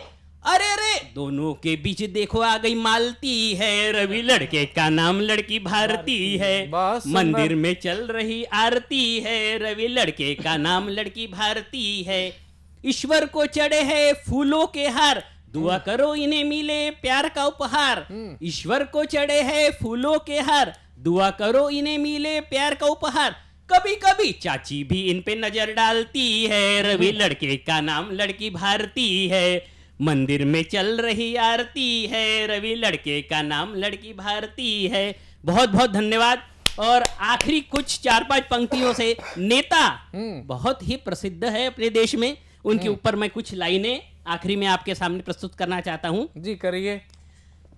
अरे रे दोनों के बीच देखो आ गई मालती है, रवि लड़के का नाम लड़की भारती है। मंदिर में चल रही आरती है, रवि लड़के का नाम लड़की भारती है। ईश्वर को चढ़े हैं फूलों के हार, दुआ करो इन्हें मिले प्यार का उपहार। ईश्वर को चढ़े हैं फूलों के हार, दुआ करो इन्हें मिले प्यार का उपहार। कभी कभी चाची भी इन पे नजर डालती है, रवि लड़के का नाम लड़की भारती है। मंदिर में चल रही आरती है, रवि लड़के का नाम लड़की भारती है। बहुत बहुत धन्यवाद। और आखिरी कुछ 4-5 पंक्तियों से, नेता बहुत ही प्रसिद्ध है अपने देश में, उनके ऊपर मैं कुछ लाइनें आखिरी में आपके सामने प्रस्तुत करना चाहता हूं। जी करिए।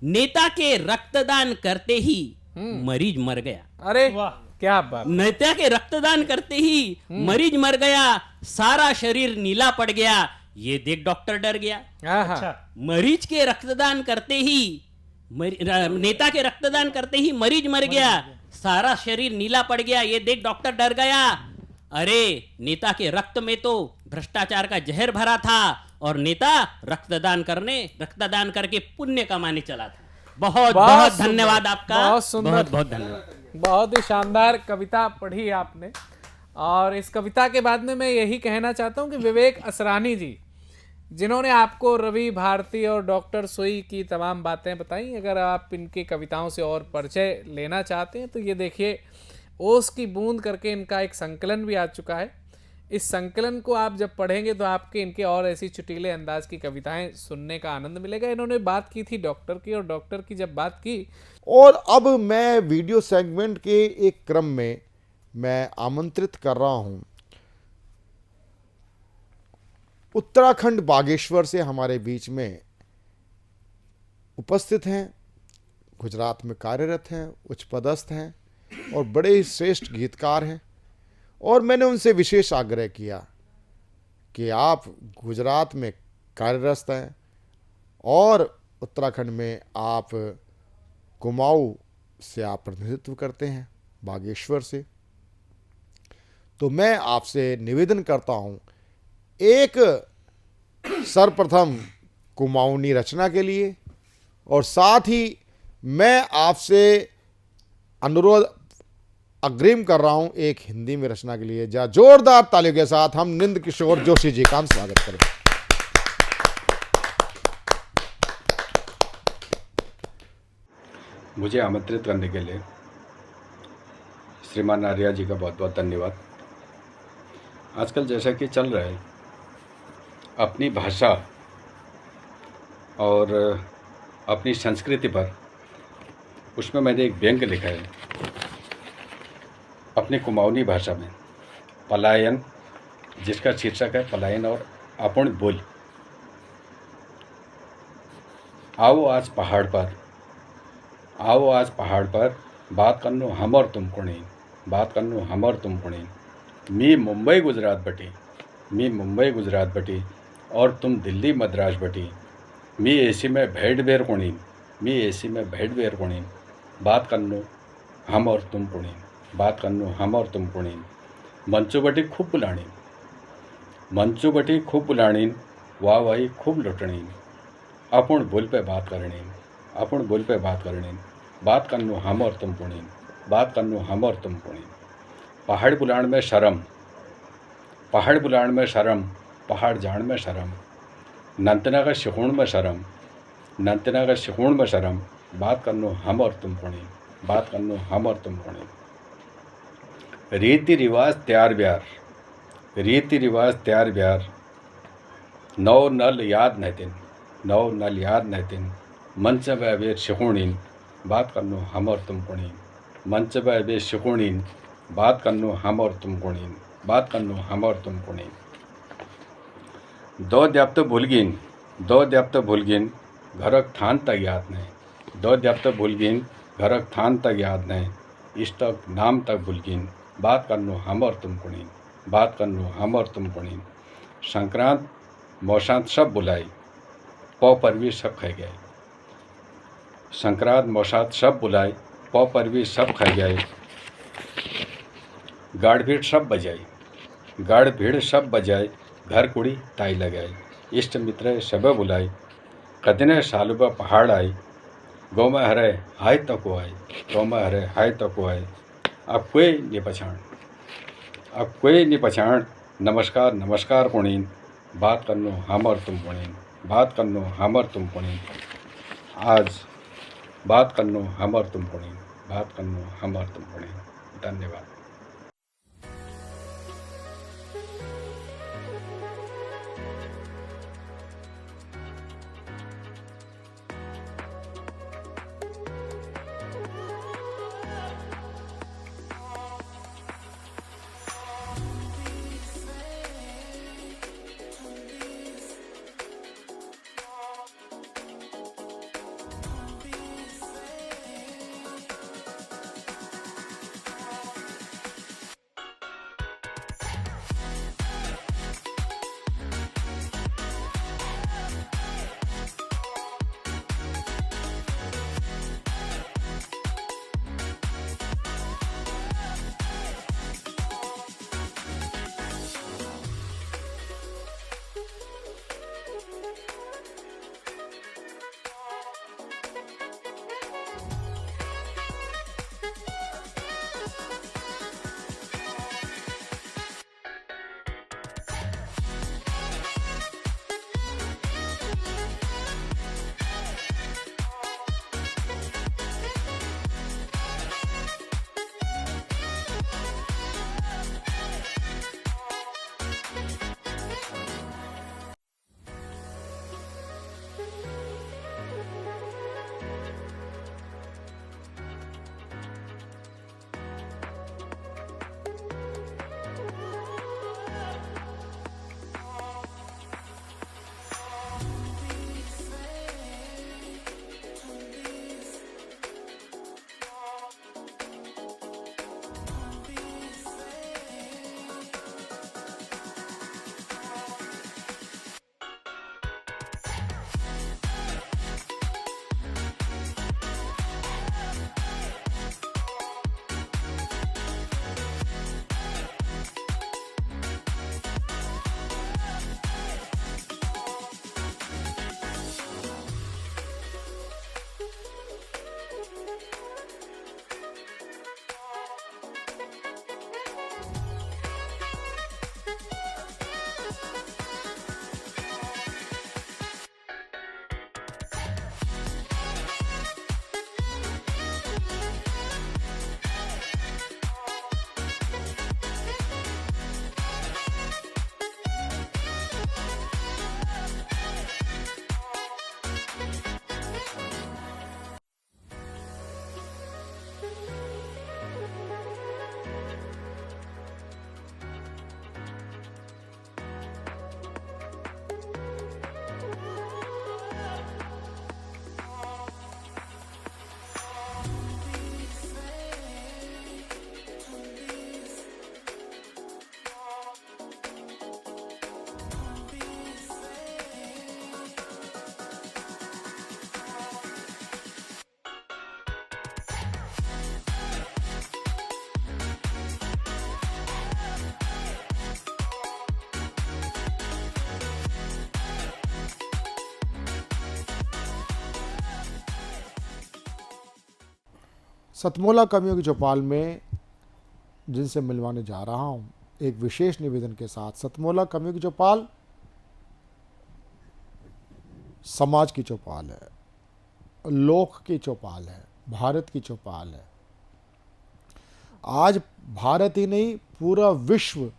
नेता के रक्तदान करते ही मरीज मर गया। अरे वाह, क्या बात। नेता के रक्तदान करते ही मरीज मर गया, सारा शरीर नीला पड़ गया, ये देख डॉक्टर डर गया। अच्छा। मरीज के रक्तदान करते ही नेता के रक्तदान करते ही मरीज मर गया, सारा शरीर नीला पड़ गया, ये देख डॉक्टर डर गया। अरे नेता के रक्त में तो भ्रष्टाचार का जहर भरा था और नेता रक्तदान करके पुण्य कमाने चला था। बहुत बहुत धन्यवाद आपका। बहुत सुंदर, बहुत बहुत धन्यवाद। बहुत ही शानदार कविता पढ़ी आपने। और इस कविता के बाद में मैं यही कहना चाहता हूं कि विवेक असरानी जी, जिन्होंने आपको रवि भारती और डॉक्टर सुई की तमाम बातें बताई, अगर आप इनकी कविताओं से और परिचय लेना चाहते हैं तो ये देखिए, ओस की बूंद करके इनका एक संकलन भी आ चुका है। इस संकलन को आप जब पढ़ेंगे तो आपके इनके और ऐसी चुटीले अंदाज की कविताएं सुनने का आनंद मिलेगा। इन्होंने बात की थी डॉक्टर की, और डॉक्टर की जब बात की, और अब मैं वीडियो सेगमेंट के एक क्रम में मैं आमंत्रित कर रहा हूं उत्तराखंड बागेश्वर से हमारे बीच में उपस्थित हैं, गुजरात में कार्यरत हैं, उच्च पदस्थ हैं और बड़े ही श्रेष्ठ गीतकार हैं। और मैंने उनसे विशेष आग्रह किया कि आप गुजरात में कार्यरत हैं और उत्तराखंड में आप कुमाऊं से आप प्रतिनिधित्व करते हैं, बागेश्वर से, तो मैं आपसे निवेदन करता हूं एक सर्वप्रथम कुमाऊनी रचना के लिए, और साथ ही मैं आपसे अनुरोध अग्रिम कर रहा हूं एक हिंदी में रचना के लिए। जोरदार तालियों के साथ हम नंद किशोर जोशी जी का स्वागत करें। मुझे आमंत्रित करने के लिए श्रीमान आर्या जी का बहुत बहुत धन्यवाद। आजकल जैसा कि चल रहा है, अपनी भाषा और अपनी संस्कृति पर, उसमें मैंने एक व्यंग लिखा है अपनी कुमाऊनी भाषा में, पलायन, जिसका शीर्षक है पलायन और अपूर्ण बोल। आओ आज पहाड़ पर, आओ आज पहाड़ पर, बात करनो हम और तुम कुणी, बात करनो हम और तुम कुणी। मी मुंबई गुजरात बटी, मी मुंबई गुजरात बटी और तुम दिल्ली मद्रास बटी। मी एसी में भेड़ बेर कुणी, मी एसी में भेड़ बेर कुणी, बात करनो हम और तुम कुणी, बात करनो हम और तुम कोणीन मंचो बटी खूब बुलाणीन मंचो बटी खूब बुलाणीन वाह वाही खूब लुटणीन अपन बोल पे बात करणीन अपन बोल पे बात करणीन बात करनो हम और तुम कोणीन बात करनो हम और तुम कोणीन पहाड़ बुलाण में शर्म पहाड़ बुलाण में शर्म पहाड़ जान में शर्म नंतना का शिकूण में शर्म नंतना का शिकूण में शर्म बात करनो हम और तुम कोणीन बात करनो हम और तुम कोणीन रीति रिवाज त्यार ब्यार रीति रिवाज त्यार ब्यार नौ नल याद नहतिन नौ नल याद नहतिन मंच वे शिकूणीन बात करनो हम और तुम कोणीन मंच वे शिकूणीन बात करनो हम और तुम कोणीन बात करनो हम और तुम कोणीन दो द्याप्त भूलगिन घरक थान तक याद नहीं दो द्याप्त भूलगिन घरक थान तक याद नहीं इष्टक नाम तक भूलगिन बात करनो हम और तुम कोणीन बात करनो हम और तुम कोणीन संक्रांत मौसांत सब बुलाई पौ परवी सब खाई गए संक्रांत मौसात सब बुलाई पौ परवी सब खाई गए गाढ़ भीड़ सब बजाई गाढ़ भीड़ सब बजाई घर कुड़ी ताई लगाई इष्ट मित्र सब बुलाई कदने सालुबा पहाड़ आई गौ में हरे हाय तक आई गौ में हरे हाय तक आई अब कोई नहीं पछाण अब कोई नहीं पछाण नमस्कार नमस्कार कोणीन बात करनो हम और तुम कोणीन बात करनो हम और तुम कोणीन आज बात करनो हम और तुम कोणीन बात करनो हम और तुम कोणीन धन्यवाद। सतमोला कवियों की चौपाल में जिनसे मिलवाने जा रहा हूँ एक विशेष निवेदन के साथ। सतमोला कवियों की चौपाल समाज की चौपाल है, लोक की चौपाल है, भारत की चौपाल है। आज भारत ही नहीं पूरा विश्व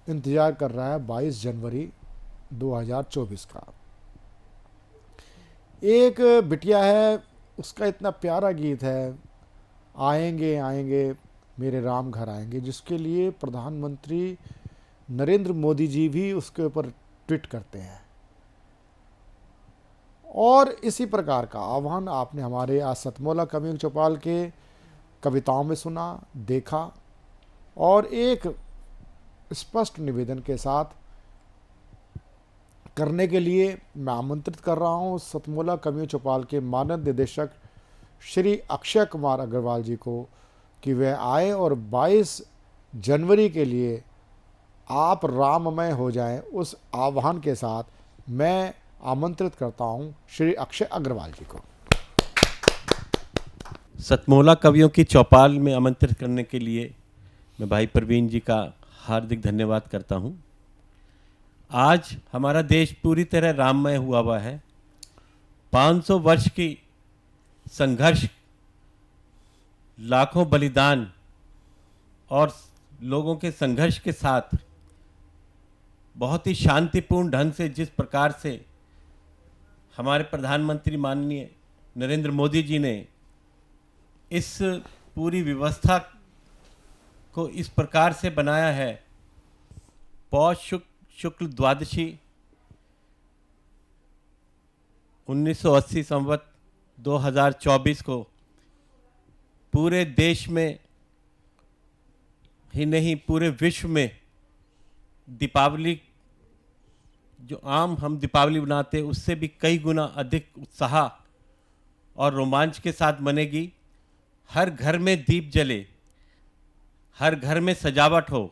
इंतजार कर रहा है 22 जनवरी 2024 का। एक बिटिया है, उसका इतना प्यारा गीत है, आएंगे आएंगे मेरे राम घर आएंगे, जिसके लिए प्रधानमंत्री नरेंद्र मोदी जी भी उसके ऊपर ट्वीट करते हैं। और इसी प्रकार का आह्वान आपने हमारे आज सतमोला कवियों चौपाल के कविताओं में सुना, देखा, और एक स्पष्ट निवेदन के साथ करने के लिए मैं आमंत्रित कर रहा हूं सतमोला कवियों चौपाल के मानद निदेशक श्री अक्षय कुमार अग्रवाल जी को कि वह आए और 22 जनवरी के लिए आप राममय हो जाएं, उस आह्वान के साथ मैं आमंत्रित करता हूं श्री अक्षय अग्रवाल जी को। सतमोला कवियों की चौपाल में आमंत्रित करने के लिए मैं भाई प्रवीण जी का हार्दिक धन्यवाद करता हूं। आज हमारा देश पूरी तरह राममय हुआ है। 500 वर्ष की संघर्ष, लाखों बलिदान और लोगों के संघर्ष के साथ बहुत ही शांतिपूर्ण ढंग से जिस प्रकार से हमारे प्रधानमंत्री माननीय नरेंद्र मोदी जी ने इस पूरी व्यवस्था को इस प्रकार से बनाया है, पौष शुक्ल द्वादशी 1980 संवत 2024 को पूरे देश में ही नहीं पूरे विश्व में दीपावली, जो आम हम दीपावली बनाते हैं उससे भी कई गुना अधिक उत्साह और रोमांच के साथ मनेगी। हर घर में दीप जले, हर घर में सजावट हो,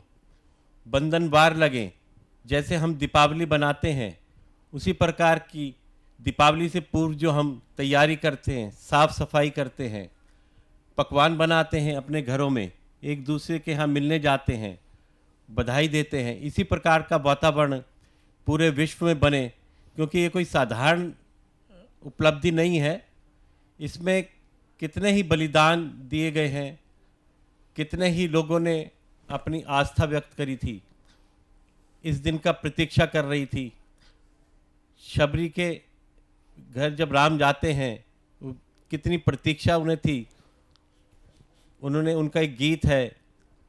बंधनवार लगें। जैसे हम दीपावली बनाते हैं उसी प्रकार की दीपावली से पूर्व जो हम तैयारी करते हैं, साफ सफाई करते हैं, पकवान बनाते हैं, अपने घरों में एक दूसरे के यहाँ मिलने जाते हैं, बधाई देते हैं, इसी प्रकार का वातावरण पूरे विश्व में बने। क्योंकि ये कोई साधारण उपलब्धि नहीं है, इसमें कितने ही बलिदान दिए गए हैं, कितने ही लोगों ने अपनी आस्था व्यक्त करी थी, इस दिन का प्रतीक्षा कर रही थी। शबरी के घर जब राम जाते हैं कितनी प्रतीक्षा उन्हें थी। उन्होंने, उनका एक गीत है,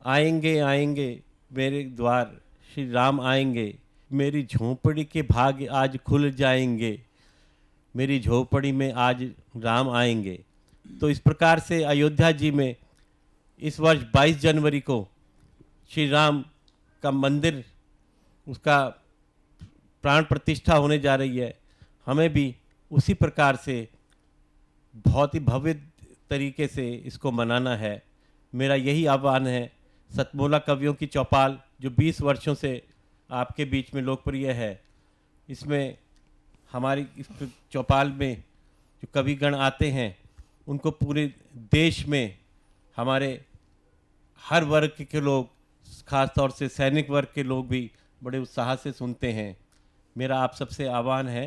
आएंगे आएंगे मेरे द्वार श्री राम आएंगे, मेरी झोंपड़ी के भाग आज खुल जाएंगे, मेरी झोंपड़ी में आज राम आएंगे। तो इस प्रकार से अयोध्या जी में इस वर्ष 22 जनवरी को श्री राम का मंदिर, उसका प्राण प्रतिष्ठा होने जा रही है। हमें भी उसी प्रकार से बहुत ही भव्य तरीके से इसको मनाना है। मेरा यही आह्वान है। सतमोला कवियों की चौपाल जो 20 वर्षों से आपके बीच में लोकप्रिय है, इसमें हमारी इस चौपाल में जो कविगण आते हैं उनको पूरे देश में हमारे हर वर्ग के लोग, खास तौर से सैनिक वर्ग के लोग भी बड़े उत्साह से सुनते हैं। मेरा आप सबसे आह्वान है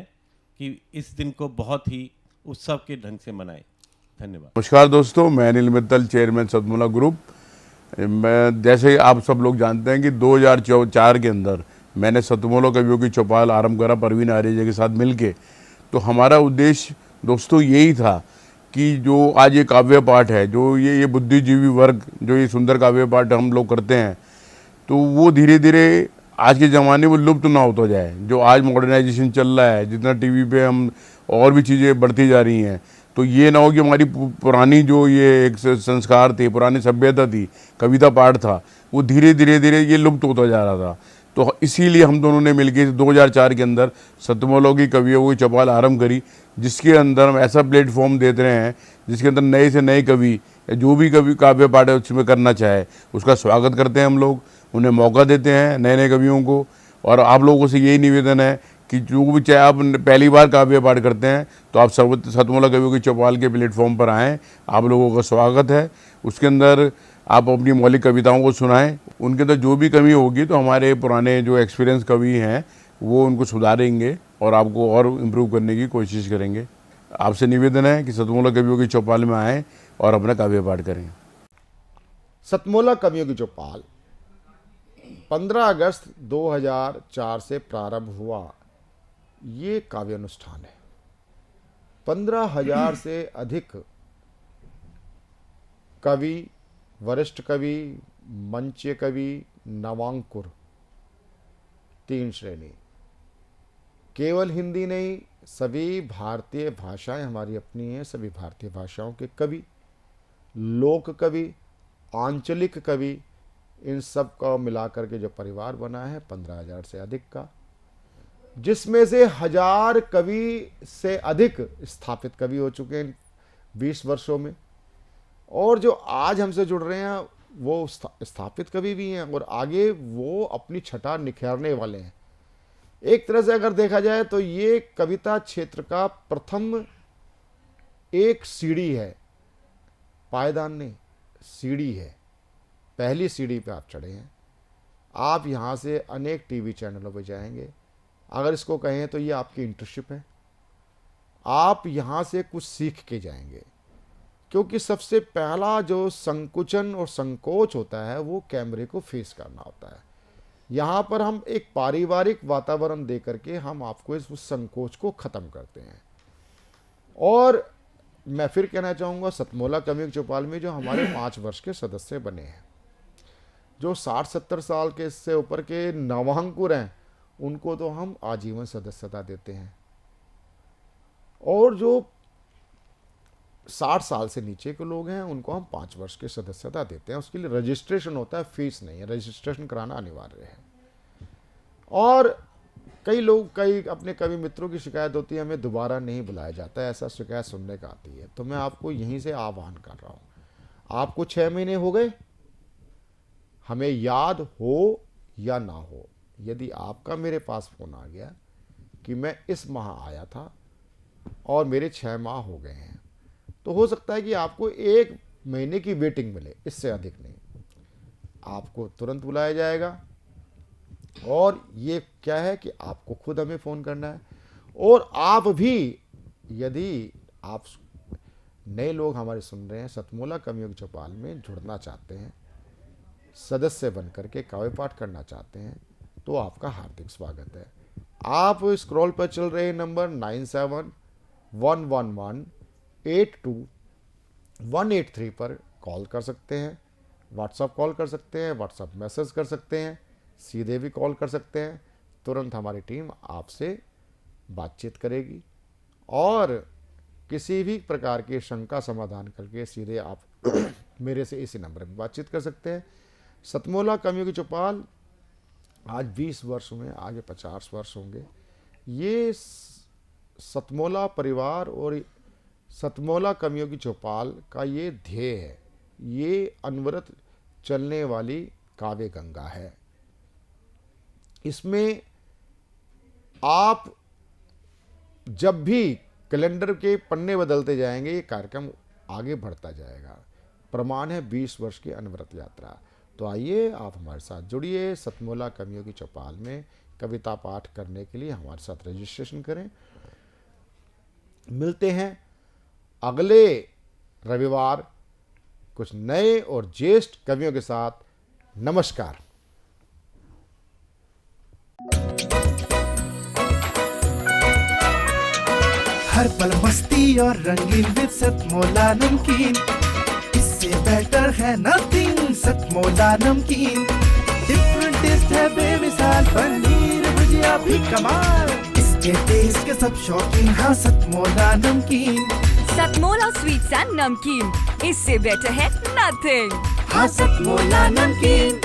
कि इस दिन को बहुत ही उत्सव के ढंग से मनाएं। धन्यवाद। नमस्कार दोस्तों, मैं अनिल मित्तल, चेयरमैन सतमोला ग्रुप। मैं, जैसे आप सब लोग जानते हैं कि 2004 के अंदर मैंने सतमोला कवियों की चौपाल आरंभ करा परवीन आर्य के साथ मिलके। तो हमारा उद्देश्य दोस्तों यही था कि जो आज ये काव्य पाठ है, जो ये बुद्धिजीवी वर्ग जो ये सुंदर काव्य पाठ हम लोग करते हैं, तो वो धीरे धीरे आज के ज़माने में लुप्त ना होता जाए। जो आज मॉडर्नाइजेशन चल रहा है, जितना टीवी पे हम और भी चीज़ें बढ़ती जा रही हैं, तो ये ना हो कि हमारी पुरानी जो ये एक संस्कार थे, पुरानी सभ्यता थी, कविता पाठ था, वो धीरे धीरे ये लुप्त होता जा रहा था। तो इसीलिए हम दोनों ने मिलकर 2004 के अंदर सतमोला की कवियों की चौपाल आरंभ करी, जिसके अंदर हम ऐसा प्लेटफॉर्म देते रहे हैं जिसके अंदर नए से नए कवि, जो भी कवि काव्य पाठ है उसमें करना चाहे उसका स्वागत करते हैं। हम लोग उन्हें मौका देते हैं, नए नए कवियों को। और आप लोगों से यही निवेदन है कि जो भी चाहे आप पहली बार काव्य पाठ करते हैं तो आप सतमोला कवियों की चौपाल के प्लेटफॉर्म पर आएँ, आप लोगों का स्वागत है। उसके अंदर आप अपनी मौलिक कविताओं को सुनाएं, उनके अंदर जो भी कमी होगी तो हमारे पुराने जो एक्सपीरियंस कवि हैं वो उनको सुधारेंगे और आपको और इम्प्रूव करने की कोशिश करेंगे। आपसे निवेदन है कि सतमोला कवियों की चौपाल में आएँ और अपना काव्य पाठ करें। सतमोला कवियों की चौपाल 15 अगस्त 2004 से प्रारंभ हुआ ये काव्य अनुष्ठान है। 15,000 से अधिक कवि, वरिष्ठ कवि, मंच कवि, नवांकुर, 3 श्रेणी। केवल हिंदी नहीं, सभी भारतीय भाषाएं हमारी अपनी हैं। सभी भारतीय भाषाओं के कवि, लोक कवि, आंचलिक कवि, इन सब का मिलाकर के जो परिवार बना है 15,000 से अधिक का, जिसमें से 1000 कवि से अधिक स्थापित कवि हो चुके हैं 20 वर्षों में। और जो आज हमसे जुड़ रहे हैं वो स्थापित कवि भी हैं और आगे वो अपनी छटा निखारने वाले हैं। एक तरह से अगर देखा जाए तो ये कविता क्षेत्र का प्रथम एक सीढ़ी है, पायदान नहीं, सीढ़ी है। पहली सीढ़ी पे आप चढ़े हैं। आप यहाँ से अनेक टीवी चैनलों पे जाएंगे। अगर इसको कहें तो ये आपकी इंटर्नशिप है। आप यहाँ से कुछ सीख के जाएंगे, क्योंकि सबसे पहला जो संकुचन और संकोच होता है वो कैमरे को फेस करना होता है। यहाँ पर हम एक पारिवारिक वातावरण दे करके हम आपको इस संकोच को ख़त्म करते हैं। और मैं फिर कहना चाहूँगा, सतमोला कवियों की चौपाल में जो हमारे 5 वर्ष के सदस्य बने हैं, जो 60-70 साल के इससे ऊपर के नवांकुर हैं, उनको तो हम आजीवन सदस्यता देते हैं। और जो 60 साल से नीचे के लोग हैं उनको हम 5 वर्ष की सदस्यता देते हैं। उसके लिए रजिस्ट्रेशन होता है, फीस नहीं है, रजिस्ट्रेशन कराना अनिवार्य है। और कई अपने कवि मित्रों की शिकायत होती है हमें दोबारा नहीं बुलाया जाता है, ऐसा शिकायत सुनने का आती है। तो मैं आपको यहीं से आह्वान कर रहा हूँ, आपको 6 महीने हो गए, हमें याद हो या ना हो, यदि आपका मेरे पास फ़ोन आ गया कि मैं इस माह आया था और मेरे 6 माह हो गए हैं, तो हो सकता है कि आपको 1 महीने की वेटिंग मिले, इससे अधिक नहीं। आपको तुरंत बुलाया जाएगा। और ये क्या है कि आपको खुद हमें फ़ोन करना है। और आप भी, यदि आप नए लोग हमारे सुन रहे हैं, सतमोला कवियों की चौपाल में जुड़ना चाहते हैं, सदस्य बन करके काव्य पाठ करना चाहते हैं, तो आपका हार्दिक स्वागत है। आप स्क्रॉल पर चल रहे नंबर 9711182183 पर कॉल कर सकते हैं, व्हाट्सएप कॉल कर सकते हैं, व्हाट्सएप मैसेज कर सकते हैं, सीधे भी कॉल कर सकते हैं। तुरंत हमारी टीम आपसे बातचीत करेगी और किसी भी प्रकार की शंका समाधान करके सीधे आप मेरे से इसी नंबर पर बातचीत कर सकते हैं। सतमोला कवियों की चौपाल आज 20 वर्ष में, आगे 50 वर्ष होंगे। ये सतमोला परिवार और सतमोला कवियों की चौपाल का ये ध्येय है। ये अनवरत चलने वाली काव्य गंगा है। इसमें आप जब भी कैलेंडर के पन्ने बदलते जाएंगे, ये कार्यक्रम आगे बढ़ता जाएगा। प्रमाण है 20 वर्ष की अनवरत यात्रा। तो आइए आप हमारे साथ जुड़िए। सतमोला कवियों की चौपाल में कविता पाठ करने के लिए हमारे साथ रजिस्ट्रेशन करें। मिलते हैं अगले रविवार कुछ नए और ज्येष्ठ कवियों के साथ। नमस्कार। हर पल मस्ती और रंगीन विद सतमोला नमकीन, इससे बेटर है नथिंग। सतमोला नमकीन डिफरेंट टेस्ट है बेमिसाल, पनीर भुजिया भी कमाल, इसके टेस्ट के सब शौकीन। हाँ सतमोला नमकीन, सतमोला स्वीट्स एंड नमकीन, इससे बेटर है नथिंग। हाँ सतमोला नमकीन।